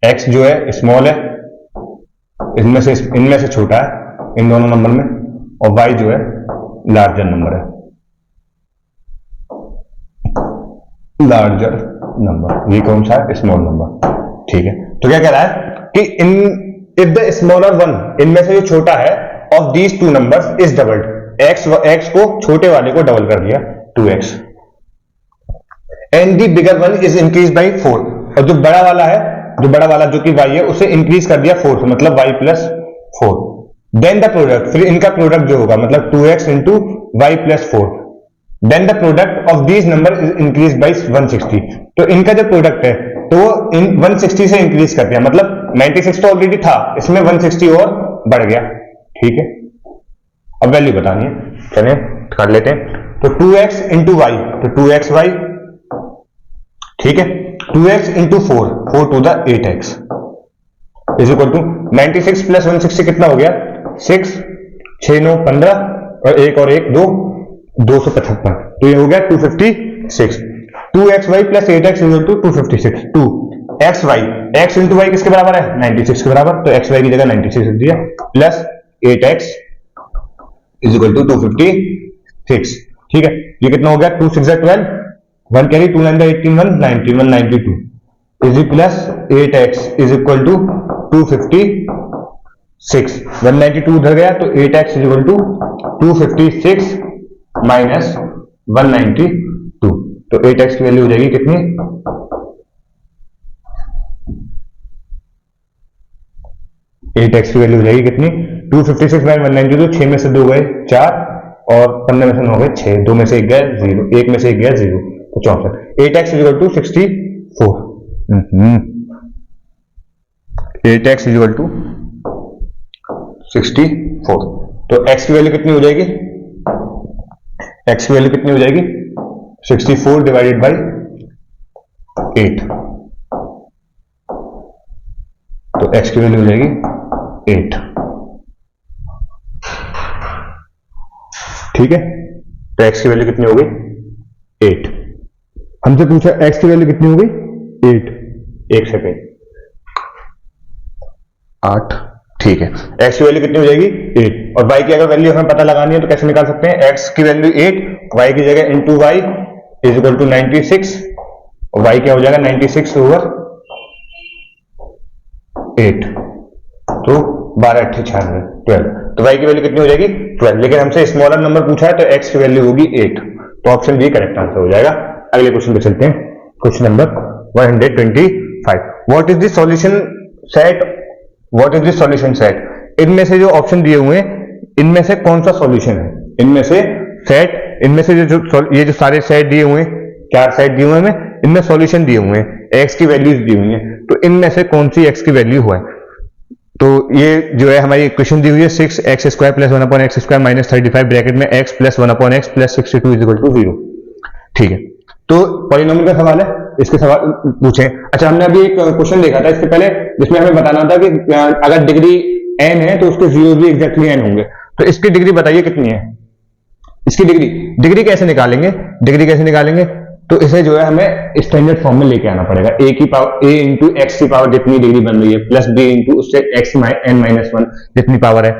x जो है स्मॉल है, इनमें से छोटा है इन दोनों नंबर में, और y जो है लार्जर नंबर है, लार्जर नंबर, ये कौन सा है, स्मॉल नंबर, ठीक है। तो क्या कह रहा है कि इफ द स्मॉलर वन, इनमें से जो छोटा है, of these two numbers is doubled, x को छोटे वाले को डबल कर दिया 2x, and the bigger one is increase by 4, और जो बड़ा वाला जो कि y है उसे इंक्रीज कर दिया 4 से, मतलब y plus 4, then the product, फिर इनका प्रोडक्ट जो होगा मतलब 2x into y plus 4, then the product of these number is increase by 160, तो इनका जो प्रोडक्ट है तो वो इन 160 से इंक्रीज कर दिया, मतलब 96 तो ऑलरेडी था, इसमें 160 और बढ़ गया, ठीक है। अब वैल्यू बतानी है, चलिए कर लेते हैं। तो 2x इंटू वाई, तो 2xy, ठीक है, 2x into 4 to the 8x is equal to 96 plus 160 कितना हो गया, 6, 6 9 15 और 1 और 1 2, 255, तो ये हो गया 256। 2xy plus 8x is equal to 256, 2xy, x into y किसके बराबर है, 96 के बराबर, तो xy की जगह 96 लिख दिया, plus 8x is equal to 256, ठीक है। ये कितना हो गया, 2 6 12, 1 carry, 2 9 18 1 19 1 92 is plus 8x is equal to 256, 192 उधर गया, तो 8x is equal to 256 minus 192, तो 8x की वैल्यू हो जाएगी कितनी, 8x की वैल्यू हो जाएगी कितनी, 256 माइनस 192, 6 में से 2 गए 4 और 15 में से 9 गए 6, 2 में से 1 गया 0, 1 में से 1 गया 0, तो 64, 8x is equal to 64, 8x is equal to 64, तो x की वैल्यू कितनी हो जाएगी, x की वैल्यू कितनी हो जाएगी, 64 डिवाइडेड बाई 8, तो x की वैल्यू हो जाएगी 8, ठीक है। तो x की वैल्यू कितनी हो गई, 8, हमसे पूछा x की वैल्यू कितनी हो गई, 8, एक सेकेंड, 8, ठीक है। x की वैल्यू कितनी हो जाएगी, 8, और y की अगर वैल्यू हमें पता लगानी है तो कैसे निकाल सकते हैं, x की वैल्यू 8, y की जगह into y is equal to 96, और y क्या हो जाएगा 96 ओवर 8, तो 12 8 96 12, तो y की वैल्यू कितनी हो जाएगी 12, लेकिन हमसे स्मॉलर नंबर पूछा है तो x की वैल्यू होगी 8, तो ऑप्शन बी करेक्ट आंसर हो जाएगा। अगले क्वेश्चन पे चलते हैं, question number 125, what is the solution set, what is the solution set, इनमें से जो ऑप्शन दिए हुए हैं इनमें से कौन सा सॉल्यूशन है, इनमें से सेट, इनमें से ये जो सारे सेट दिए हुए हैं, 4 सेट दिए हुए हैं, इनमें सॉल्यूशन दिए हुए हैं, एक्स की वैल्यूज दी हुई हैं, तो इनमें से कौन सी एक्स की वैल्यू है। तो ये जो है हमारी इक्वेशन दी हुई है 6x² plus 1/x² minus 35 bracket में x plus 1/x plus 62 equal to 0। ठीक है, तो पॉलिनोमियल का सवाल है, इसके सवाल पूछे। अच्छा, हमने अभी एक क्वेश्चन देखा था इससे पहले जिसमें हमें बताना था कि अगर डिग्री n है तो उसके जीरो भी एग्जैक्टली n होंगे। तो इसकी डिग्री बताइए कितनी है, इसकी डिग्री कैसे निकालेंगे, तो इसे जो है हमें स्टैंडर्ड फॉर्म में लेके आना पड़ेगा। a इंटू एक्स की पावर जितनी डिग्री बन रही है प्लस b इंटू उससे n-1 जितनी पावर है।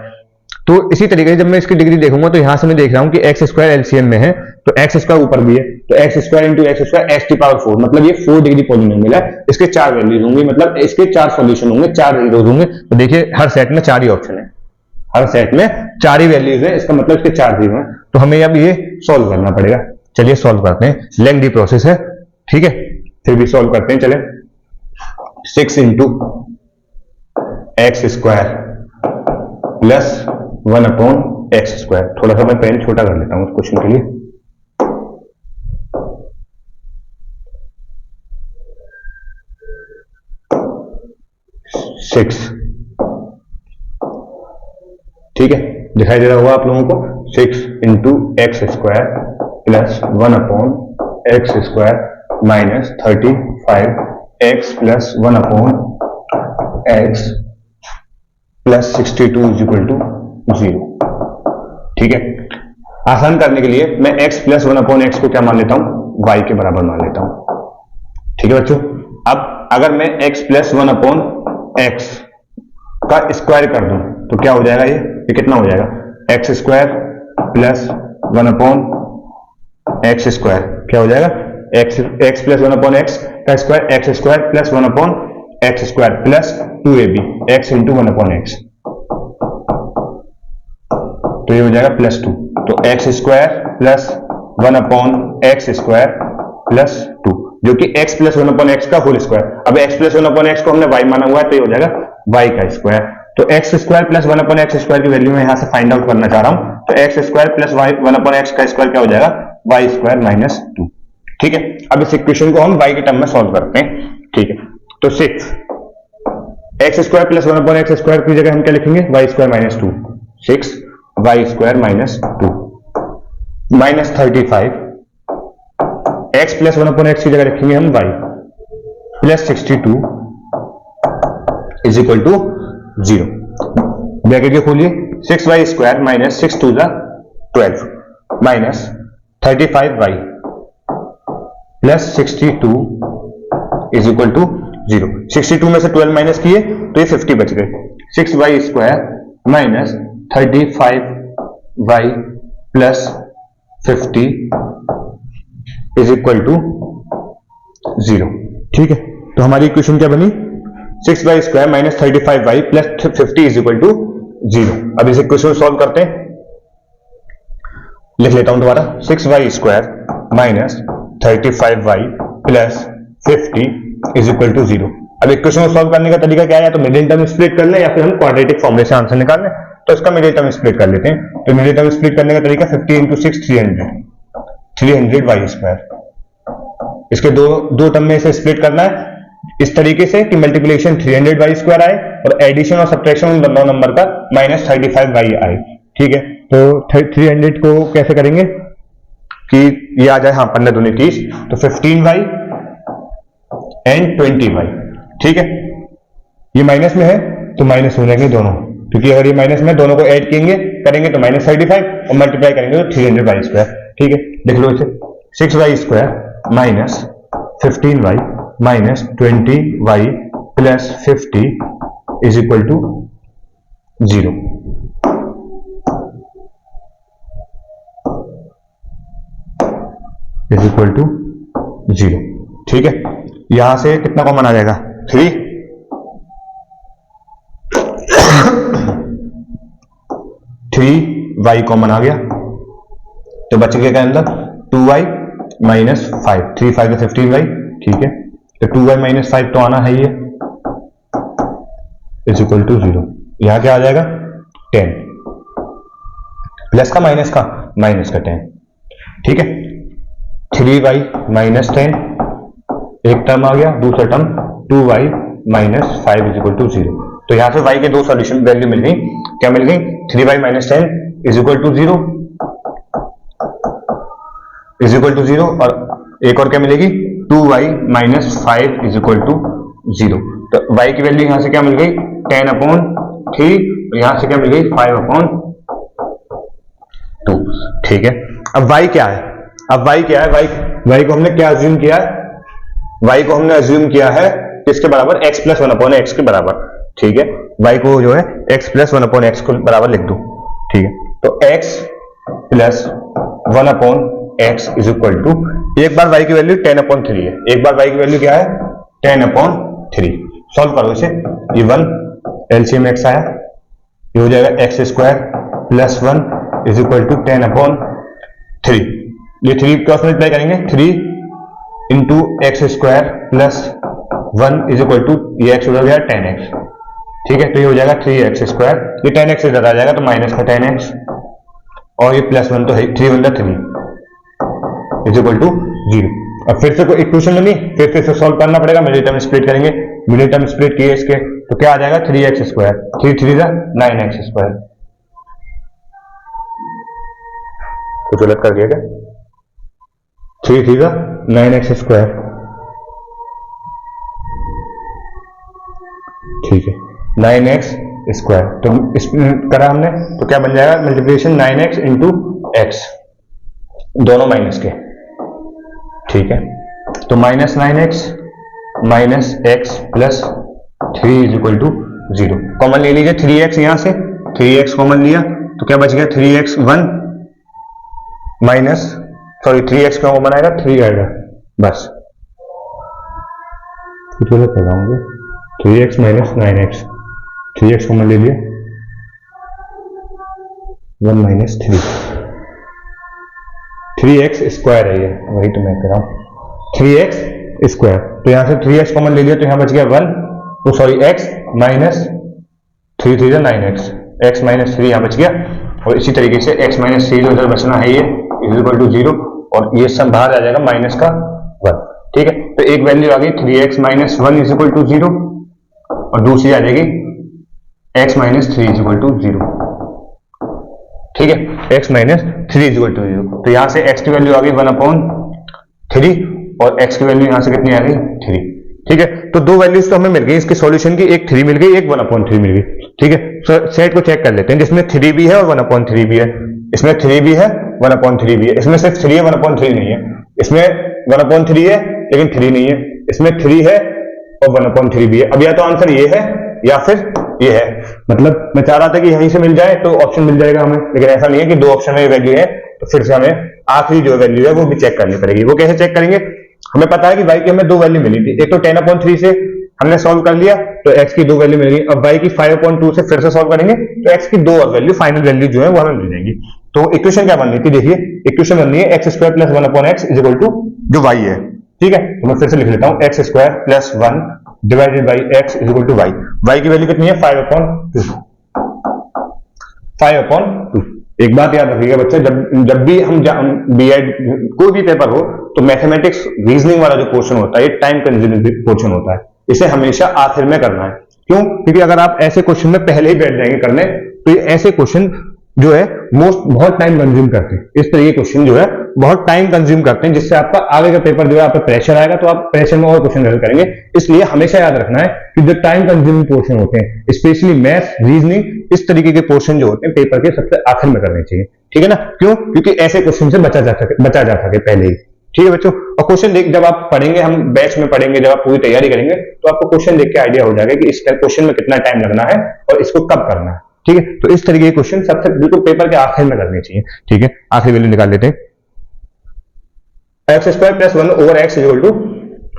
तो इसी तरीके से जब मैं इसकी डिग्री देखूंगा तो यहां से मैं देख रहा हूं कि x² एलसीएम में है तो x² ऊपर भी है, तो x² इंटू x² x की पावर 4, मतलब ये 4 डिग्री पॉलिनोमियल है। इसके 4 वैल्यूज होंगी, मतलब इसके 4 सॉल्यूशन होंगे, 4 जीरोज होंगे। तो देखिए हर सेट में 4 ही ऑप्शन है, हर सेट में 4 ही वैल्यूज है, इसका मतलब इसके 4 जीरो हैं। तो हमें अब ये सॉल्व करना पड़ेगा। चलिए सॉल्व करते हैं, लेंथी प्रोसेस है, ठीक है, फिर भी सॉल्व करते हैं। चले 6 इंटू x² प्लस 1/x²। थोड़ा सा मैं पेन छोटा कर लेता हूं उस क्वेश्चन के लिए। ठीक है, दिखाई दे रहा होगा आप लोगों को। 6 into x² plus 1/x² minus 35x plus 1/x plus 62 equal to 0। ठीक है, आसान करने के लिए मैं x प्लस 1/x को क्या मान लेता हूं, y के बराबर मान लेता हूं। ठीक है बच्चों, अब अगर मैं x प्लस 1/x का स्क्वायर कर दूं तो क्या हो जाएगा, ये कितना हो जाएगा, x² प्लस 1/x² क्या हो जाएगा, x प्लस 1/x का square x² plus 1/x² plus 2ab x into 1/x, तो ये हो जाएगा प्लस 2। तो x² प्लस 1/x² प्लस 2 जो कि x प्लस 1/x का होल स्क्वायर। अब x प्लस 1/x को हमने y माना हुआ है तो ये हो जाएगा y का स्क्वायर। तो x² प्लस 1/x² की वैल्यू मैं यहां से फाइंड आउट करना चाह रहा हूं, तो x² प्लस 1/x का स्क्वायर क्या हो जाएगा, y² माइनस 2। ठीक है, अब इस इक्वेशन को हम y के टर्म में सॉल्व करते हैं। ठीक है, तो 6 x² प्लस 1/x² की जगह हम क्या लिखेंगे, y² minus 2, 6 y² minus 2 minus 35 x plus 1/x की जगह रखेंगे हम y plus 62 is equal to 0। Bracket के खोलिए, 6y² minus 6 2 12 minus 35y plus 62 is equal to 0। 62 में से 12 माइनस किए तो ये 50 बच गए। 6y² minus 35y plus 50 is equal to 0। ठीक है, तो हमारी इक्वेशन क्या बनी, 6y² minus 35y plus 50 is equal to 0। अब इस इक्वेशन को सॉल्व करते हैं, लिख लेता हूं दोबारा, 6y² minus 35y plus 50 is equal to 0। अब इक्वेशन को सॉल्व करने का तरीका क्या है, या तो मिडिल टर्म स्प्लिट कर लें या फिर हम क्वाड्रेटिक फॉर्मूले से आंसर निकाल लें। तो इसका मिडिल टर्म स्प्लिट कर लेते हैं। तो मिडिल टर्म स्प्लिट करने का तरीका 50 इंटू 6 300y²। इसके दो टर्म में इसे स्प्लिट करना है इस तरीके से कि मल्टीप्लिकेशन 300y² आए और एडिशन और सब्ट्रैक्शन उन दोनों नंबर का माइनस 35y आए। ठीक है, तो 300 को कैसे करेंगे कि ये आ जाए, हाँ 15 दूनी 30, तो 15y एंड 20y। ठीक है, ये माइनस में है तो माइनस हो जाएंगे दोनों, क्योंकि अगर ये माइनस में दोनों को ऐड करेंगे तो माइनस 35 और मल्टीप्लाई करेंगे तो 300y²। ठीक है, देख लो इसे, 6y² minus 15y minus 20y plus 50 is equal to 0। Is equal to 0। ठीक है, यहां से कितना कॉमन आ जाएगा, 3। 3y कॉमन आ गया तो बच गया क्या अंदर, 2y माइनस 5, 3 5 15y। ठीक है, तो 2y माइनस 5 तो आना है ये, इज इक्वल टू 0। यहां क्या आ जाएगा 10। प्लस का माइनस का 10, ठीक है। 3y माइनस 10 एक टर्म आ गया, दूसरा term 2y minus 5 is equal to 0। तो यहां से y के दो सॉल्यूशन वैल्यू मिल गई। क्या मिल गई? 3y minus 10 is equal to 0 और एक और क्या मिलेगी? 2y minus 5 is equal to 0। तो y की वैल्यू यहां से क्या मिल गई? 10/3, यहां से क्या मिल गई? 5/2, ठीक है। अब y क्या है? y को हमने क्या अज्यूम किया है? y को हमने अज्यूम किया है किसके बराबर? x प्लस 1/x के बराबर, ठीक है। y को जो है x प्लस 1/x के बराबर लिख दो, ठीक है। तो x plus 1/x is equal to, एक बार y की वैल्यू 10/3 है, एक बार y की वैल्यू क्या है? 10/3। सॉल्व करो इसे, ये 1 एलसीएम x आया, ये हो जाएगा x square plus 1 is equal to 10/3। ये 3 क्रॉस मल्टीप्लाई करेंगे, 3 into x square plus 1 is equal to, ये x उधर गया 10x, ठीक है। तो ये हो जाएगा 3x स्क्वायर, ये 10x से इधर आ जाएगा तो माइनस का 10x, और ये प्लस 1 तो है, 3 1 3 इज इक्वल टू 0। अब फिर से कोई इक्वेशन लेनी, फिर से सॉल्व करना पड़ेगा, मिडिल टर्म स्प्लिट करेंगे, मिडिल टर्म स्प्लिट किए इसके, तो क्या आ जाएगा? 3x square, 3 3 9x square. कुछ गलत कर दिया क्या? 3 3 9x स्क्वायर, ठीक है, 9x स्क्वायर। तो इसमें करा हमने, तो क्या बन जाएगा? मल्टीप्लिकेशन 9x इंटू एक्स, दोनों माइनस के, ठीक है। तो minus 9x minus x plus 3 is equal to 0। Common ले लीजिए 3x, यहां से 3x कॉमन लिया तो क्या बच गया? 3x 1 माइनस, सॉरी 3x क्यों कॉमन आएगा? 3 आएगा बस, कुछ गलत कर रहा हूँ। 3x minus 9x, 3x common ले लिया, 1 माइनस 3x स्क्वायर है ये, वही तो मैं कह रहा हूं, 3x स्क्वायर। तो यहां से 3x कॉमन ले लिया तो यहां बच गया 1, तो sorry x minus 3 3 9x, x minus 3 यहां बच गया। और इसी तरीके से x माइनस 3 जो इधर बचना है ये इज इक्वल टू 0, और ये सब बाहर आ जाएगा माइनस का 1, ठीक है। तो एक वैल्यू आ गई 3x minus 1 is equal to 0, और दूसरी आ जाएगी x minus 3 is equal to 0, ठीक है। x minus 3 is equal to 0। तो यहां से x की वैल्यू आ गई 1/3, और x की वैल्यू यहां से कितनी आ गई? 3, ठीक है। तो दो वैल्यूज तो हमें मिल गई इसके सॉल्यूशन की, एक 3 मिल गई, एक 1/3 मिल गई, ठीक है। सेट को चेक कर लेते हैं, जिसमें 3 भी है और 1/3 भी है। इसमें 3 भी है, 1/3 भी है। इसमें सिर्फ 3 है, 1/3 नहीं है। इसमें 1/3 है लेकिन 3 नहीं है। इसमें 3 है और 1/3 भी है। अब या तो आंसर ये है या फिर ये है, मतलब मैं चाह रहा था कि यहीं से मिल जाए तो ऑप्शन मिल जाएगा हमें, लेकिन ऐसा नहीं है कि दो ऑप्शन में वैल्यू है, तो फिर से हमें आखिरी जो वैल्यू है वो भी चेक करनी पड़ेगी। वो कैसे चेक करेंगे? हमें पता है कि y की हमें दो वैल्यू मिली थी, एक तो 10/3 से हमने सॉल्व कर लिया तो x की दो वैल्यू मिल गई। अब y की 5/2 से फिर से सॉल्व करेंगे तो x की दो और वैल्यू, फाइनल वैल्यू जो है वो हमें मिल जाएगी। तो इक्वेशन क्या बन रही थी? देखिए इक्वेशन बन रही है x square plus 1/x is equal to जो y है, ठीक है। तो मैं फिर से लिख लेता हूं, x square plus 1 divided by x is equal to y। y की वैल्यू कितनी है? 5/2। एक बात याद रखिएगा बच्चे, जब भी हम B.Ed कोई भी पेपर हो तो मैथमेटिक्स रीजनिंग वाला जो पोर्शन होता है ये टाइम कंज्यूमिंग पोर्शन होता है, इसे हमेशा आखिर में करना है। क्यों? क्योंकि अगर आप ऐसे क्वेश्चन में पहले ही बैठ जाएंगे करने तो ये ऐसे क्वेश्चन जो है बहुत टाइम कंज्यूम करते हैं। इस तरह के क्वेश्चन जो है बहुत टाइम कंज्यूम करते हैं, जिससे आपका आगे का पेपर जो है आप पे प्रेशर आएगा तो आप प्रेशर में और क्वेश्चन हल करेंगे। इसलिए हमेशा याद रखना है कि जो टाइम कंज्यूमिंग पोर्शन होते हैं, स्पेशली मैथ्स, रीजनिंग, इस तरीके के पोर्शन जो होते हैं पेपर के सबसे आखिर में करने चाहिए, ठीक है ना। क्यों? क्योंकि ऐसे क्वेश्चन से बचा जा सके पहले ही, ठीक है बच्चों। और क्वेश्चन देख जब आप पढ़ेंगे, हम बैच में पढ़ेंगे, जब आप पूरी तैयारी करेंगे तो आपको क्वेश्चन देख के आइडिया हो जाएगा कि इस क्वेश्चन में कितना टाइम लगना है और इसको कब करना है, ठीक है। तो इस तरीके के क्वेश्चन सबसे बिल्कुल पेपर के आखिर में करने चाहिए, ठीक है। आखिरी वैल्यू निकाल लेते हैं, x square plus 1 over x is equal to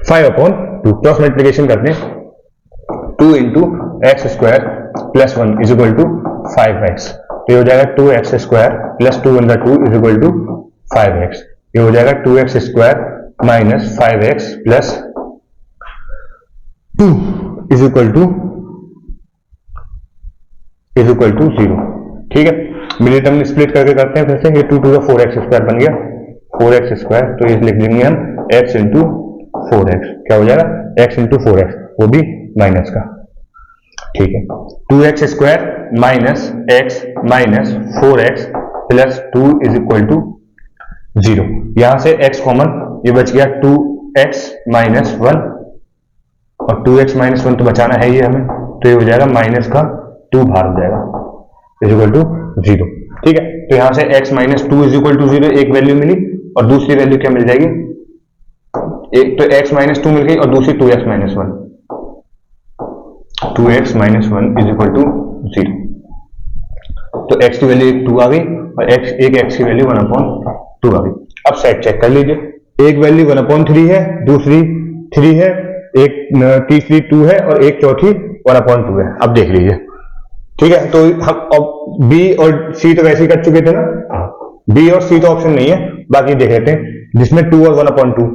5/2। Cross multiplication करते हैं, 2 into x square plus 1 is equal to 5x। तो ये हो जाएगा 2x square plus 2/2 is equal to 5x। ये हो जाएगा 2x square minus 5x plus 2 is equal to 0, ठीक है। मिडिल टर्म स्प्लिट करके करते हैं फिर से, ये 2 टू 4x स्क्वायर बन गया 4x स्क्वायर, तो ये लिख देंगे हम x इंटू 4x, क्या हो जाएगा x इंटू 4x, वो भी माइनस का, ठीक है। 2x square minus x minus 4x plus 2 is equal to 0। यहां से x कॉमन, ये बच गया 2x माइनस 1, और 2x माइनस 1 तो बचाना है ही हमें, तो ये हो जाएगा माइनस का 2 बाहर हो जाएगा इज इक्वल टू 0, ठीक है। तो यहां से x minus 2 is equal to 0 एक वैल्यू मिली, और दूसरी वैल्यू क्या मिल जाएगी, एक तो x माइनस 2 मिल गई और दूसरी 2x minus 1, 2x minus 1 is equal to 0। तो x की वैल्यू 2 आ गई और एक x की वैल्यू 1/2 आ गई। अब सेट चेक कर लीजिए, एक वैल्यू 1/3 है, दूसरी 3 है, एक तीसरी 2 है और एक चौथी 1/2 है। अब देख लीजिए, ठीक है। तो हम अब B और C तो वैसे ही कर चुके थे ना, B और C तो ऑप्शन नहीं है, बाकी देख लेते हैं। जिसमें 2 और 1/2,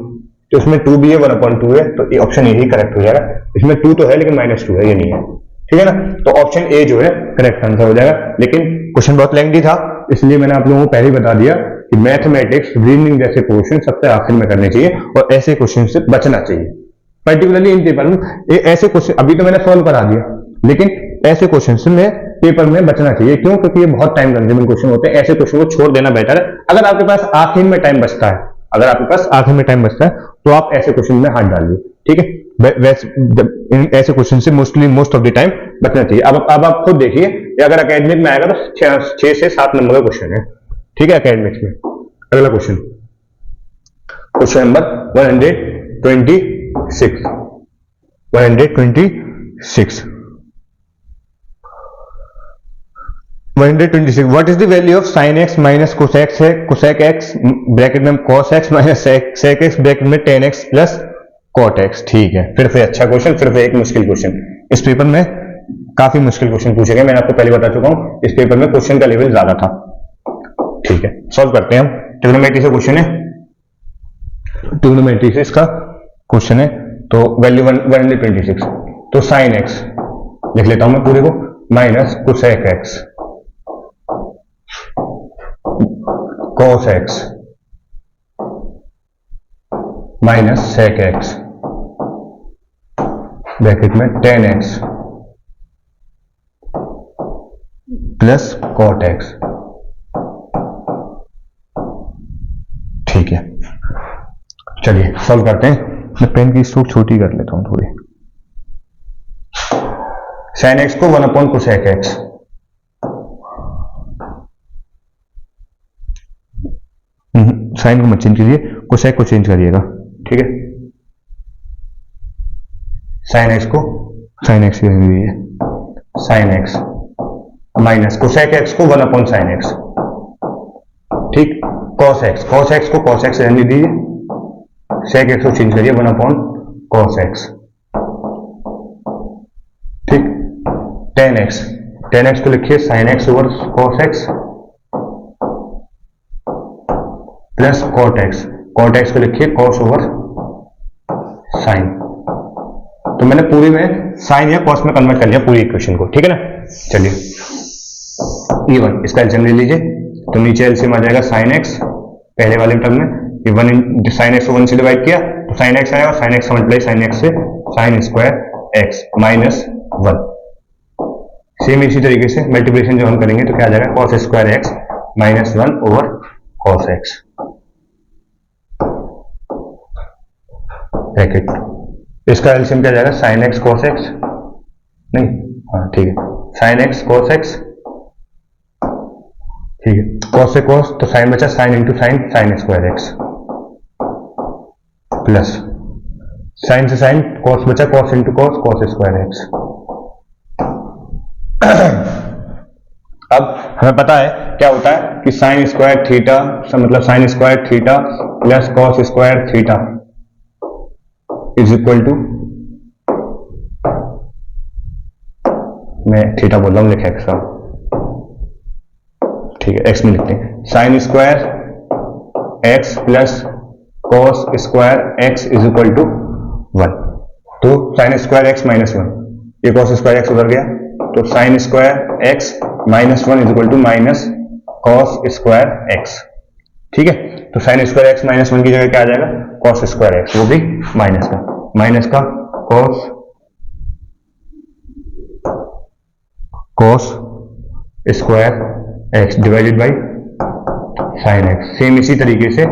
तो इसमें 2 भी है 1/2 है, तो ये ऑप्शन यही करेक्ट हो जाएगा। इसमें 2 तो है लेकिन -2 है, ये नहीं है, ठीक है ना। तो ऑप्शन ए जो है करेक्ट आंसर हो जाएगा। लेकिन क्वेश्चन बहुत लेंथी था, इसलिए मैंने आप लोगों को पहले ही बता दिया कि मैथमेटिक्स, रीजनिंग जैसे क्वेश्चन सबसे आखिर में करने चाहिए और ऐसे क्वेश्चन से बचना चाहिए। पर्टिकुलरली इन पेपर में ऐसे क्वेश्चन, अभी तो मैंने सॉल्व करा दिया, लेकिन ऐसे क्वेश्चन में पेपर में बचना चाहिए। क्यों? क्योंकि ये बहुत टाइम कंज्यूमिंग क्वेश्चन होते हैं, ऐसे क्वेश्चन को छोड़ देना बेटर है। अगर आपके पास आखिर में टाइम बचता है, अगर आपके पास आखिर में टाइम बचता है, तो आप ऐसे क्वेश्चन में हाथ डालिए, ठीक है। वैसे ऐसे क्वेश्चन से मोस्ट ऑफ द टाइम बचना चाहिए। अब आप खुद देखिए, अगर एकेडमिक में आएगा तो 6 से 7 नंबर का क्वेश्चन है, ठीक है, एकेडमिक्स में। अगला question, question number 126। 126 what is the value of sin x minus cosec है, cosec x ब्रैकेट में cos x minus sec x bracket में tan x plus cot x। ठीक है, फिर से अच्छा क्वेश्चन, फिर से एक मुश्किल क्वेश्चन। इस पेपर में काफी मुश्किल क्वेश्चन पूछे गए, मैंने आपको पहले बता चुका हूं, इस पेपर में क्वेश्चन का लेवल ज्यादा था। ठीक है, सॉल्व करते हैं हम। ट्रिग्नोमेट्री से क्वेश्चन है, ट्रिग्नोमेट्री से इसका क्वेश्चन है। तो वैल्यू 126, तो sin x लिख लेता हूं मैं पूरे को, minus cosec x cos x minus sec x bracket में tan x plus cot x। ठीक है, चलिए सॉल्व करते हैं। मैं पेन की स्ट्रोक छोटी कर लेता हूं थोड़ी। sin x को 1/cosec x, साइन को मत चेंज कीजिए, कोसेक को चेंज करिएगा। ठीक है, साइन एक्स को साइन एक्स लीजिए, sine x minus cosec x को 1/sin x। ठीक, cos x को cos x रहने दीजिए, sec x को चेंज करिए 1/cos x। ठीक, tan x को लिखिए sin x over cos x plus cot x को लिखिए cos ओवर sin। तो मैंने पूरी में साइन या cos में कन्वर्ट कर लिया पूरी इक्वेशन को। ठीक है ना, चलिए E1 इसका एलसीएम ले लीजिए, तो नीचे एलसीएम आ जाएगा sin x पहले वाले टर्म में, ये 1 sin x को 1 से डिवाइड किया तो sin x आएगा, sin x का मल्टीप्लाई sin x से sin square x minus 1। Same इसी तरीके से मल्टीप्लिकेशन जब हम करेंगे तो क्या आ जाएगा, cos square x minus 1 over cos x bracket. इसका एलसीएम क्या जाएगा, sin x cos x, नहीं, हाँ ठीक है, sin x cos x। ठीक है, cos से cos तो sin बचा, sin into sine sin square x plus sin से sin cos बचा, cos into cos cos square x। अब हमें पता है क्या होता है कि sin स्क्वायर थीटा, मतलब sin square theta plus cos square theta is equal to, मैं थीटा बोल रहा हूं, लिखे एक्स। ठीक है, एक्स में लिखते हैं sine square x plus cos square x is equal to 1। तो साइन स्क्वायर एक्स माइनस 1, ये कॉस स्क्वायर एक्स उधर गया, तो sine square x minus 1 is equal to minus cos square x, ठीक है। तो sine square x minus one की जगह क्या आ जाएगा, कॉस स्क्वायर एक्स, वो भी माइनस का cos square x divided by sine x. Same इसी तरीके से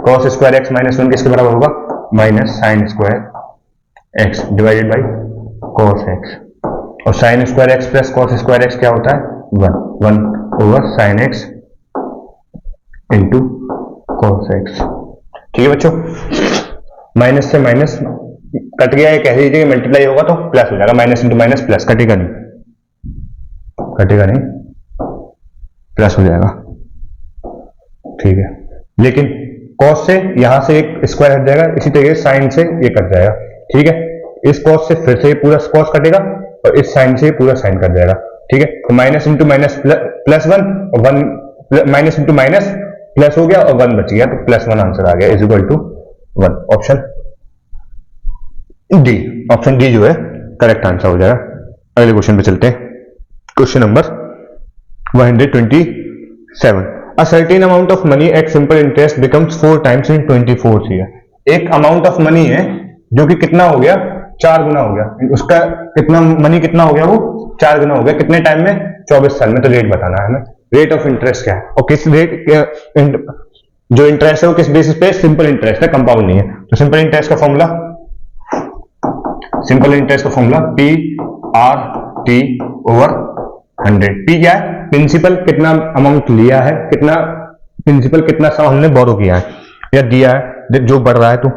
cos square x minus one किसके बराबर होगा, minus sine square x divided by cos x. और sine square x plus cos square x क्या होता है, one over sine x into cos x, ठीक है बच्चों। माइनस से माइनस कट गया, ये कह दीजिए कि मल्टीप्लाई होगा तो प्लस हो जाएगा, माइनस इंटू माइनस प्लस, कटेगा नहीं प्लस हो जाएगा, ठीक है। लेकिन कॉस से यहां से एक स्क्वायर हट जाएगा, इसी तरीके साइन से ये कट जाएगा, ठीक है। इस कॉस से फिर से पूरा कॉस कटेगा और इस साइन से पूरा साइन कट जाएगा, ठीक है। तो minus into minus plus one, और one minus into minus plus हो गया और वन बच गया, तो प्लस वन आंसर आ गया, is equal to one. Option D जो है करेक्ट आंसर हो जाएगा। अगले क्वेश्चन पे चलते हैं, question number 127। A certain amount of money at simple interest becomes 4 times in 24 years। एक अमाउंट ऑफ मनी है जो कि कितना हो गया, 4 गुना हो गया, उसका कितना मनी कितना हो गया, वो 4 गुना हो गया, कितने टाइम में, 24 साल में। तो रेट बताना है हमें, रेट ऑफ इंटरेस्ट क्या है और किस रेट, जो इंटरेस्ट है वो किस बेसिस पे, सिंपल इंटरेस्ट है, कंपाउंड नहीं है। तो सिंपल इंटरेस्ट का formula P R T over 100। P क्या है, प्रिंसिपल कितना अमाउंट लिया है, प्रिंसिपल कितना सा हमने बोरो किया है या दिया है जो बढ़ रहा है। तो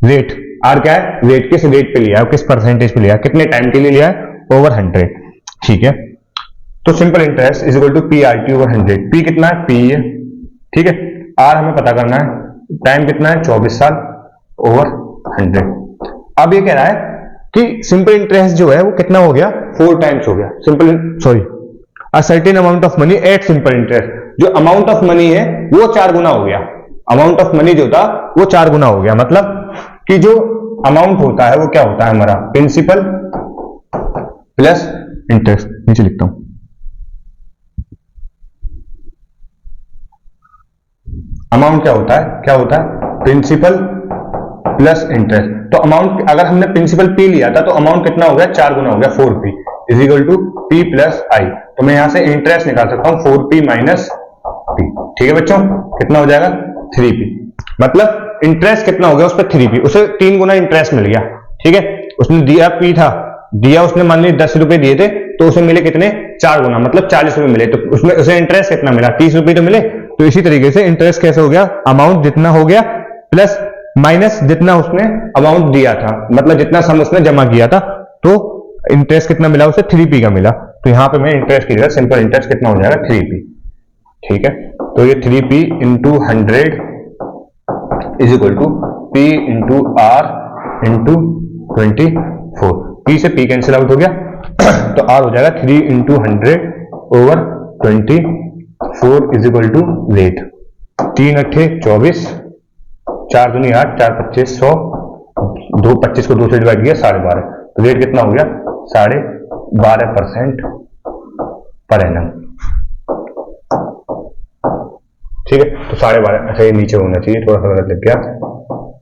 रेट, आर क्या है, रेट किस रेट पे लिया है, किस परसेंटेज पे लिया है, कितने टाइम के लिए लिया है, ओवर 100, ठीक है। तो simple interest is equal to P R T over 100। P कितना है, पी है, ठीक है। आर हमें पता करना है, टाइम कितना है, 24 साल ओवर 100। अब ये कह रहा है कि सिंपल इंटरेस्ट जो है वो कितना हो गया, 4 टाइम्स हो गया, a certain amount of money at simple interest, जो अमाउंट ऑफ मनी है वो 4 गुना हो गया, अमाउंट ऑफ मनी जो था वो 4 गुना हो गया। मतलब कि जो अमाउंट होता है वो क्या होता है हमारा, प्रिंसिपल प्लस इंटरेस्ट। नीचे लिखता हूं, अमाउंट क्या होता है प्रिंसिपल प्लस इंटरेस्ट। तो अमाउंट अगर हमने प्रिंसिपल पी लिया था तो अमाउंट कितना हो गया, 4 गुना हो गया, 4p is equal to p plus i. तो मैं यहां से इंटरेस्ट निकाल सकता हूं 4p माइनस p, ठीक है बच्चों। कितना हो जाएगा, 3p। मतलब इंटरेस्ट कितना हो गया उस पर, 3p, उसे 3 गुना इंटरेस्ट मिल गया, ठीक है। उसने दिया p था, दिया उसने मान लीजिए 10 रुपए दिए थे, तो उसे मिले कितने, 4 गुना, मतलब 40 रुपए मिले। तो उसमें उसे इंटरेस्ट कितना मिला, 30 रुपए तो मिले। तो इसी तरीके से इंटरेस्ट कैसे हो गया, अमाउंट जितना हो गया प्लस माइनस जितना उसने अमाउंट दिया था, मतलब जितना सम उसने जमा किया था, तो इंटरेस्ट कितना मिला उसे, 3p का मिला। तो यहां पे मैं इंटरेस्ट की जगह सिंपल इंटरेस्ट कितना हो जाएगा, 3p, ठीक है। तो ये 3p into 100 is equal to p into R into 24। p से p कैंसिल आउट हो गया तो r हो जाएगा 3 into 100 over 24 is equal to rate 3 अट्ठे 24, 4 दूनी 8, 4 25 100, 2 25 को 2 से डिवाइड किया 12.5। तो रेट कितना हो गया, 12.5% पर एनम, ठीक है। तो 12.5, अच्छा ये नीचे होना चाहिए, थोड़ा सा गलत लिख गया,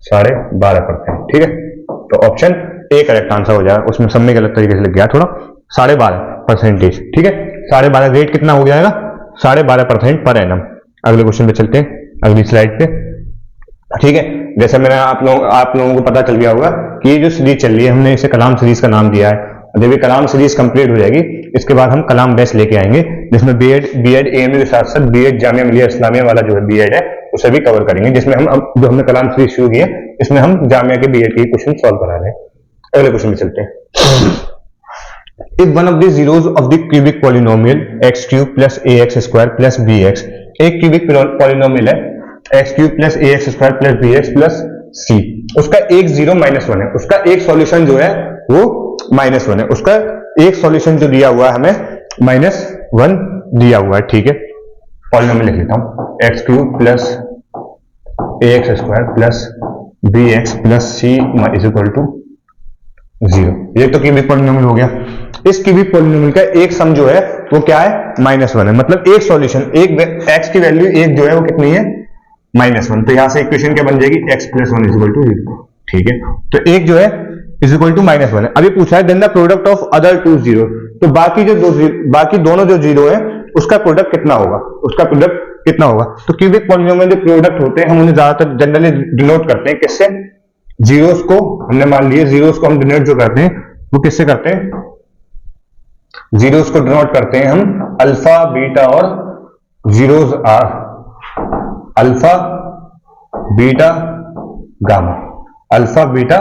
12.5%, ठीक है। तो ऑप्शन ए करेक्ट आंसर हो जाएगा, उसमें सब में गलत तरीके से लिख गया थोड़ा, 12.5%, ठीक है। 12.5 रेट कितना हो जाएगा, 12.5% पर एनम। अगले क्वेश्चन पे चलते हैं, अगली स्लाइड पे, ठीक है। जैसे मैंने आप लोगों को पता चल गया होगा कि ये जो सीरीज चल रही है, हमने इसे कलाम सीरीज का नाम दिया है। जब ये कलाम सीरीज कंप्लीट हो जाएगी, इसके बाद हम कलाम बेस लेके आएंगे, जिसमें बीएड एएमयू के साथ साथ बीएड जामिया मिलिया इस्लामिया वाला जो है बीएड है उसे भी कवर करेंगे, जिसमें हम जो हमने कलाम सीरीज शुरू की है इसमें हम जामिया के बीएड के क्वेश्चन सॉल्व करा रहे हैं। अगले क्वेश्चन में चलते हैं। If one of the zeros of the cubic polynomial x cube plus ax square plus bx, एक क्यूबिक पॉलिनोमियल है x cube plus ax square plus bx plus c, उसका एक 0 -1 है, उसका एक सॉल्यूशन जो है वो -1 है, उसका एक सॉल्यूशन जो दिया हुआ है हमें -1 दिया हुआ है, ठीक है। पॉलिनोमियल लिख लेता हूं, x cube plus ax square plus bx plus c is equal to 0। ये तो क्यूबिक पॉलिनोमियल हो गया। इस क्यूबिक पॉलिनोमियल का एक सम जो है वो क्या है, -1 है। मतलब एक सॉल्यूशन, एक x की वैल्यू एक जो है वो कितनी है, -1। तो यहां से इक्वेशन क्या बन जाएगी, x + 1 = 0। ठीक है, तो एक जो है = -1 है। अभी पूछा है then the product of other 2 0, तो बाकी दोनों जो जीरो है उसका प्रोडक्ट कितना होगा, उसका प्रोडक्ट कितना होगा। तो क्यूबिक पॉलिनोमियल जो प्रोडक्ट होते हैं हम उन्हें ज्यादातर जनरली डिनोट करते हैं किससे, जीरोस को, हमने मान लिए जीरोस को हम डिनोट जो करते हैं वो किससे करते हैं, जीरोस को डिनोट करते हैं हम अल्फा बीटा और zeros are alpha beta gamma, alpha beta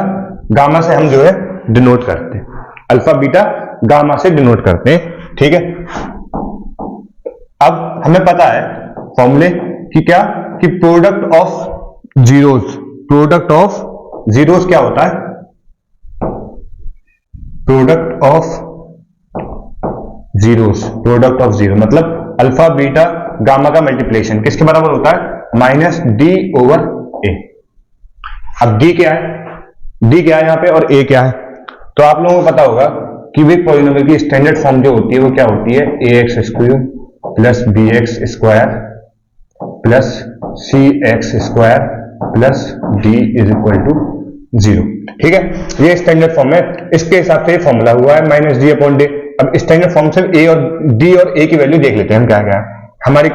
gamma से हम जो है डिनोट करते हैं, अल्फा बीटा गामा से डिनोट करते हैं। ठीक है, अब हमें पता है फॉर्मूले कि क्या, कि प्रोडक्ट ऑफ जीरोस क्या होता है, प्रोडक्ट ऑफ जीरो मतलब अल्फा बीटा गामा का मल्टीप्लिकेशन किसके बराबर होता है, -d/a। अब d क्या है, यहाँ पे और a क्या है, तो आप लोगों को पता होगा क्यूबिक पॉलिनोमियल की स्टैंडर्ड फॉर्म जो होती है वो क्या होती है, ax² + bx² + cx² + d = 0। ठीक है, ये स्टैंडर्ड फॉर्म है, इसके हिसाब से फॉर्मूला हुआ है -d/d। अब स्टैंडर्ड फॉर्म से a और d और a की वैल्यू देख लेते हैं हम क्या क्या है हमारी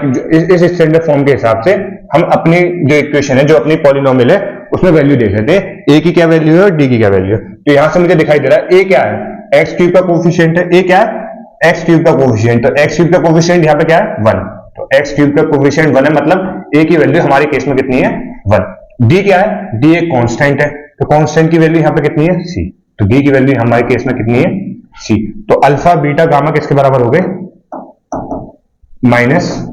इस स्टैंडर्ड फॉर्म के हिसाब से हम अपनी जो इक्वेशन है, जो अपनी पॉलिनोमियल है उसमें वैल्यू देख लेते हैं, a की क्या वैल्यू है और d की क्या वैल्यू है। तो यहां से मुझे दिखाई दे रहा है a क्या है, x³ का कोफिशिएंट है, a क्या है, x³ का कोफिशिएंट, तो x³ का कोफिशिएंट यहाँ पे क्या है 1, तो x³ का कोफिशिएंट 1 है, मतलब a की वैल्यू हमारे केस में कितनी है 1। d क्या है, d एक कांस्टेंट है, तो कांस्टेंट की वैल्यू यहाँ पे कितनी है c, तो d की वैल्यू हमारे केस में कितनी है c। तो अल्फा बीटा गामा किसके बराबर हो गए, माइनस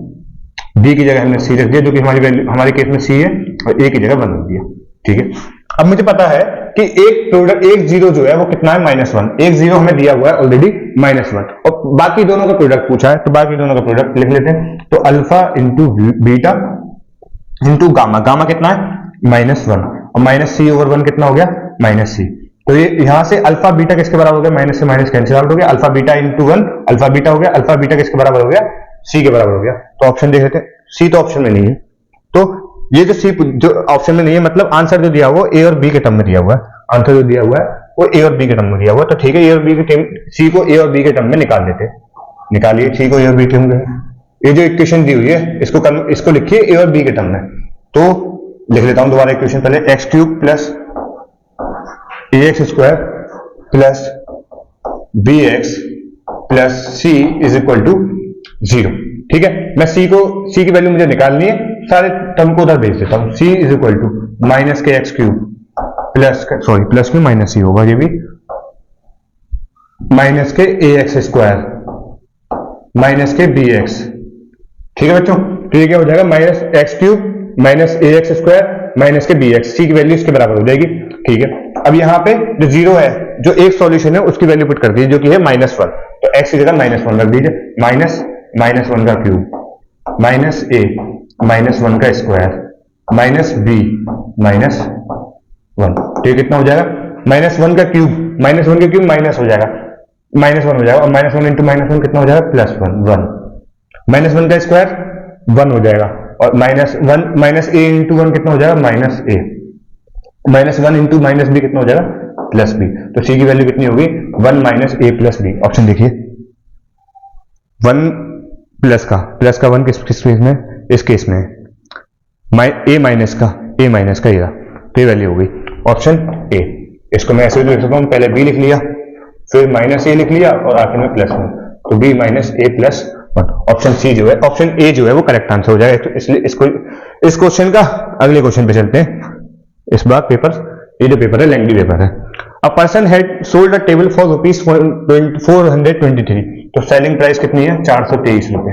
d की जगह हमने c रख दिया जो कि हमारी वैल्यू हमारे केस में c है, और a की जगह 1 रख दिया। ठीक है, अब मुझे पता है कि एक जीरो जो है वो कितना है -1, एक जीरो हमें दिया हुआ है ऑलरेडी -1, और बाकी दोनों का प्रोडक्ट पूछा है, तो बाकी दोनों का प्रोडक्ट लिख लेते हैं। तो alpha into beta into gamma, gamma कितना है -1 और -c/1 कितना हो गया -c। तो ये यहां से अल्फा बीटा किसके बराबर हो गया, माइनस से माइनस कैंसिल आउट हो गया, alpha beta into 1 alpha beta हो गया, अल्फा बीटा किसके बराबर हो गया c के बराबर हो गया। तो ऑप्शन देख लेते हैं, c तो ऑप्शन में नहीं है, तो ये जो c जो ऑप्शन में नहीं है मतलब आंसर जो दिया हुआ a और b के टर्म में दिया हुआ है, आंसर जो दिया हुआ है वो a और b के टर्म में दिया हुआ है। तो ठीक है, a और b के c को a और b के टर्म में निकाल लेते हैं, निकालिए c को a और b के टर्म में। ये जो इक्वेशन दी हुई है इसको लिखिए a और b के टर्म में, तो लिख लेता हूं दोबारा इक्वेशन, पहले x³ + ax² + bx + c = 0। ठीक है, मैं c की वैल्यू मुझे निकालनी है, सारे टर्म को उधर भेज देता हूं, c = -kx³ प्लस में माइनस ही होगा, ये भी -k ax² -k bx। ठीक है बच्चों, तो ये क्या हो जाएगा -x³ -ax² -k bx, c की वैल्यू इसके बराबर हो जाएगी। ठीक है, अब यहाँ पे जो जीरो है, जो एक सॉल्यूशन है उसकी वैल्यू पुट कर दीजिए जो कि है -1, तो x की जगह -1 रख दीजिए, -1 का क्यूब -a -1 का स्क्वायर -b -1। तो कितना हो जाएगा, -1 का क्यूब माइनस हो जाएगा, -1 हो जाएगा, और -1 इंटू -1 कितना हो जाएगा +1 -1 का स्क्वायर 1 हो जाएगा, और -a इंटू 1 कितना हो जाएगा -a -1 इंटू -b कितना हो जाएगा +b। तो c की वैल्यू कितनी होगी 1 - a + b। ऑप्शन देखिए, 1 प्लस का 1 किस केस में, इस केस में a माइनस का ये, तो ये वैल्यू हो गई ऑप्शन ए। इसको मैं ऐसे भी लिख सकता हूं, पहले b लिख लिया, फिर -a लिख लिया और आखिर में +1, तो b - a +1। ऑप्शन सी जो है, ऑप्शन ए जो है वो करेक्ट आंसर हो जाएगा। तो इसलिए इस क्वेश्चन का अगले क्वेश्चन पे चलते हैं। इस बार ये जो पेपर है लेंथी पेपर है। A person had sold a table for ₹423, तो सेलिंग प्राइस कितनी है 423 रुपए,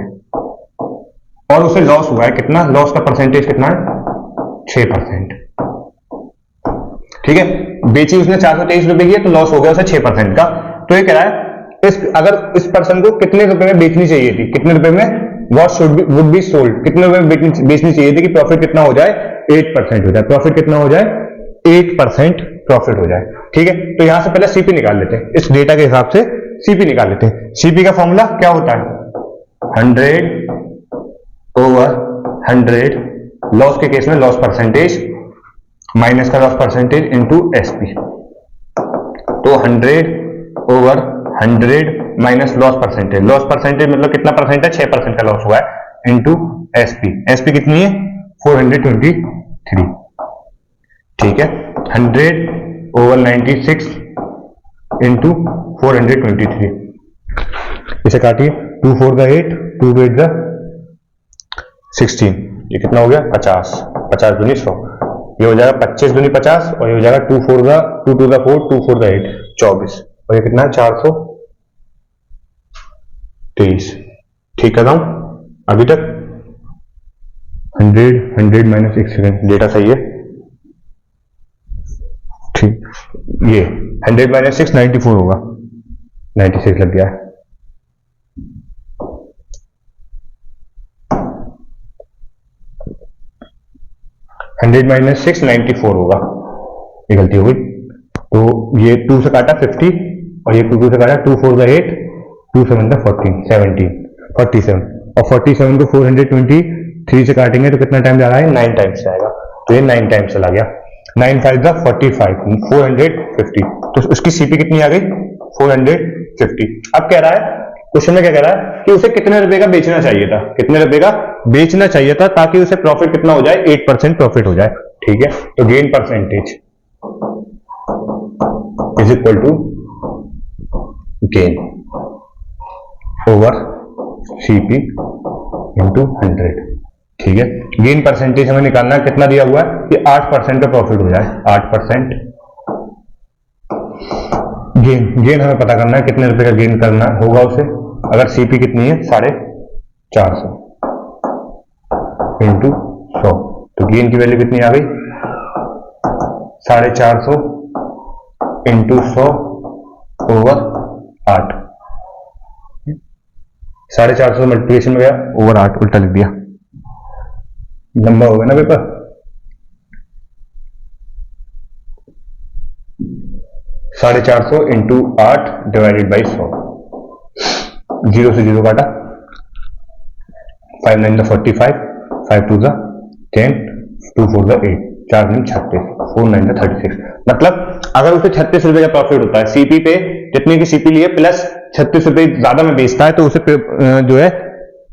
और उसे लॉस हुआ है कितना, लॉस का परसेंटेज कितना है 6%। ठीक है, बेची उसने 423 रुपए की है, तो लॉस हो गया उसे 6% का। तो ये कह रहा है अगर इस पर्सन को कितने रुपए में बेचनी चाहिए थी, कितने रुपए में वुड बी सोल्ड, कितने रुपए में बेचनी चाहिए थी कि प्रॉफिट कितना हो जाए 8% हो जाए, प्रॉफिट कितना हो जाए 8% प्रॉफिट हो जाए। ठीक है, तो यहां से पहले सीपी निकाल लेते हैं, इस डेटा के हिसाब से सीपी निकाल लेते हैं। सीपी का फॉर्मूला क्या होता है, 100/100, लॉस के केस में लॉस परसेंटेज माइनस का लॉस परसेंटेज इंटू एसपी, तो 100/100 माइनस लॉस परसेंटेज मतलब कितना परसेंट है, 6% का लॉस हुआ है, इंटू एसपी कितनी है, 423, ठीक है। 100/96 इंटू 423, इसे काटिए, 2 4 का 8, 2 2 8 का 16, ये कितना हो गया 50, 50 दूनी 100, ये हो जाएगा 25 दूनी 50, और ये हो जाएगा 2 4 का 2 2 का 4, 2 4 का 8, 24, और ये कितना है 423, ठीक कर रहा हूं अभी तक। 100 माइनस 1 सेकेंड, डेटा सही है, ठीक, ये 100 माइनस 6 94 होगा, 96 लग गया है। -6 94 होगा, ये गलती हो गई, तो ये 2 से काटा 50, और ये 2 से काटा 2 4 का 8, 2 7 का 14, 17, 47, और 47 को 423 से काटेंगे तो कितना टाइम जा रहा है, 9 टाइम्स जाएगा, तो ये 9 टाइम्स चला गया, 9 5 का 45, 450, तो उसकी सीपी कितनी आ गई, 450। अब कह रहा है, क्वेश्चन में क्या कह रहा है कि उसे कितने रुपए का बेचना चाहिए था, कितने रुपए का बेचना चाहिए था ताकि उसे प्रॉफिट कितना हो जाए, 8% प्रॉफिट हो जाए, ठीक है। तो gain percentage is equal to gain over CP into 100, ठीक है। गेन परसेंटेज हमें निकालना है, कितना दिया हुआ है कि 8% का प्रॉफिट हो जाए, 8% गेन हमें पता करना है, कितने रुपए का गेन करना होगा उसे, अगर सीपी कितनी है 450 इंटू 100, तो गेन की वैल्यू कितनी आ गई, 450 इंटू 100 ओवर 8, 450 मल्टीप्लिकेशन में गया ओवर 8, उल्टा लिख दिया, लंबा हो गया ना पेपर। 450 इंटू 8 डिवाइडेड बाई 100, 0 से 0 काटा, 5 9 का 45, 5 2 का 10, 2 4 का 8, 4 9 36, 4 9 का 36, मतलब अगर उसे 36 रुपए का प्रॉफिट होता है सीपी पे, जितने की सीपी लिए प्लस 36 रुपए ज्यादा में बेचता है, तो उसे जो है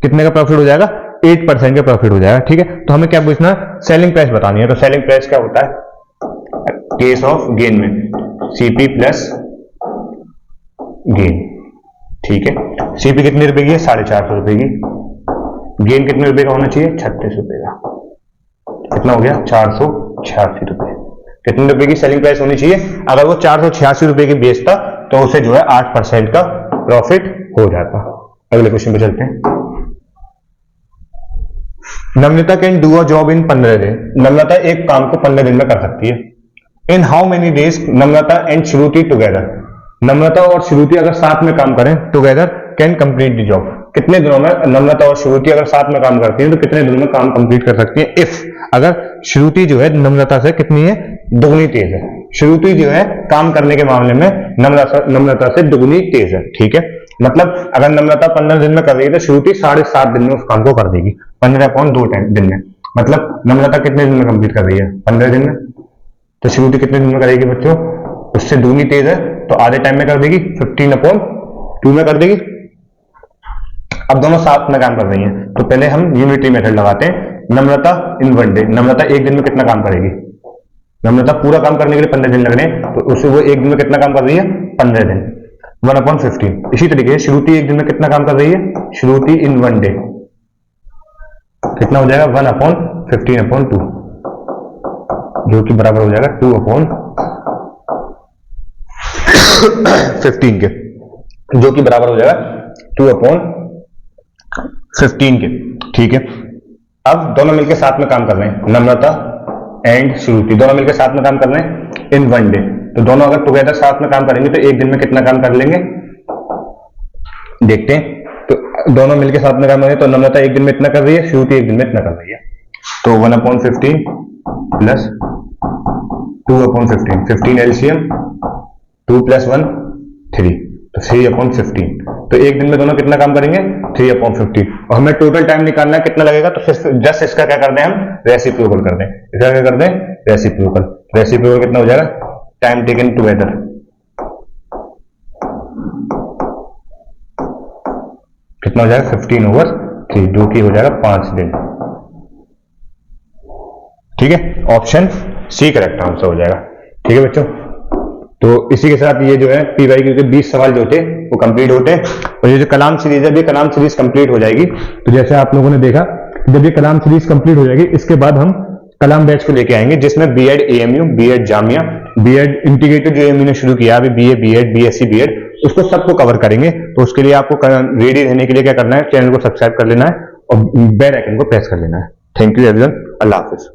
कितने का प्रॉफिट हो जाएगा, 8% का प्रॉफिट हो जाएगा, ठीक है। तो हमें क्या पूछना है, सेलिंग प्राइस बतानी है, तो सेलिंग प्राइस क्या होता है केस ऑफ गेन में, सीपी प्लस गेन, ठीक है। सीपी कितने रुपए की है, 450 रुपए की, गेन कितने रुपए का होना चाहिए, 36 रुपए का, कितना हो गया 486 रुपए, कितने रुपए की सेलिंग प्राइस होनी चाहिए, अगर वो 486 रुपए की बेचता तो उसे जो है 8% का प्रॉफिट हो जाता। अगले क्वेश्चन पे चलते हैं। Namrata can do a job in 15 दिन, नम्रता एक काम को 15 दिन में कर सकती है। In how many days Namrata and Shruti together, Namrata और श्रुति अगर साथ में काम करें together can complete the job, कितने दिनों में नम्रता और श्रुति अगर साथ में काम करती हैं तो कितने दिनों में काम कंप्लीट कर सकती हैं, इफ अगर श्रुति जो है नम्रता से कितनी है, दुगनी तेज है, श्रुति जो है काम करने के मामले में नम्रता से दुगनी तेज है, ठीक है। मतलब अगर नम्रता 15 दिन में कर रही है तो श्रुति 7.5 दिन में उस काम को कर देगी, 15/2 दिन में, मतलब नम्रता कितने दिन में कंप्लीट कर रही है, 15 दिन में, तो श्रुति कितने दिन में करेगी बच्चों, उससे दुगनी तेज है तो आधे टाइम में कर देगी, 15/2 में कर देगी। अब दोनों साथ में काम कर रही हैं, तो पहले हम यूनिटी मेथड लगाते हैं, नम्रता इन 1 डे, नम्रता एक दिन में कितना काम करेगी, नम्रता पूरा काम करने के लिए 15 दिन लग रहे हैं, तो उससे वो एक दिन में कितना काम कर रही है, 15 दिन, 1/15। इसी तरीके से श्रुति एक दिन में कितना काम कर रही है, श्रुति इन 1 डे कितना हो जाएगा, 1/15/2, जो कि बराबर हो जाएगा 2/15 के, जो कि बराबर हो जाएगा 2/15 के, ठीक है। अब दोनों मिलकर साथ में काम कर रहे हैं, नम्रता एंड श्रुति दोनों मिलकर साथ में काम कर रहे हैं इन 1 डे, तो दोनों अगर टुगेदर साथ में काम करेंगे तो एक दिन में कितना काम कर लेंगे, देखते हैं। तो दोनों मिलकर साथ में काम करेंगे तो नम्रता एक दिन में इतना कर रही है, श्रुति एक दिन में इतना कर रही है, तो 1/15 प्लस 2/15, 15 एलसीएम, 2 + 1 3, तो 3/15, तो एक दिन में दोनों कितना काम करेंगे 3/50 और हमें टोटल टाइम निकालना है कितना लगेगा, तो जस्ट इसका क्या कर दें हम रेसिप्रोकल कर दें, इसका क्या कर दें रेसिप्रोकल कितना हो जाएगा टाइम टेकन टुगेदर कितना हो जाएगा 15/3 जो कि हो जाएगा 5 दिन। ठीक है, ऑप्शन सी करेक्ट आंसर हो जाएगा। ठीक है बच्चों, तो इसी के साथ ये जो है PYQ के 20 सवाल जो थे वो कंप्लीट होते हैं और ये जो कलाम सीरीज है, ये कलाम सीरीज कंप्लीट हो जाएगी। तो जैसे आप लोगों ने देखा, जब ये कलाम सीरीज कंप्लीट हो जाएगी इसके बाद हम कलाम बैच को लेके आएंगे जिसमें B.Ed AMU, B.Ed Jamia, B.Ed integrated जो AMU ने शुरू किया अभी BA B.Ed BSc B.Ed उसको सबको कवर करेंगे। तो उसके लिए आपको रेडी रहने के लिए क्या करना है, चैनल को सब्सक्राइब कर लेना है और बेल आइकन को प्रेस कर लेना है। Thank you everyone, Allah Hafiz.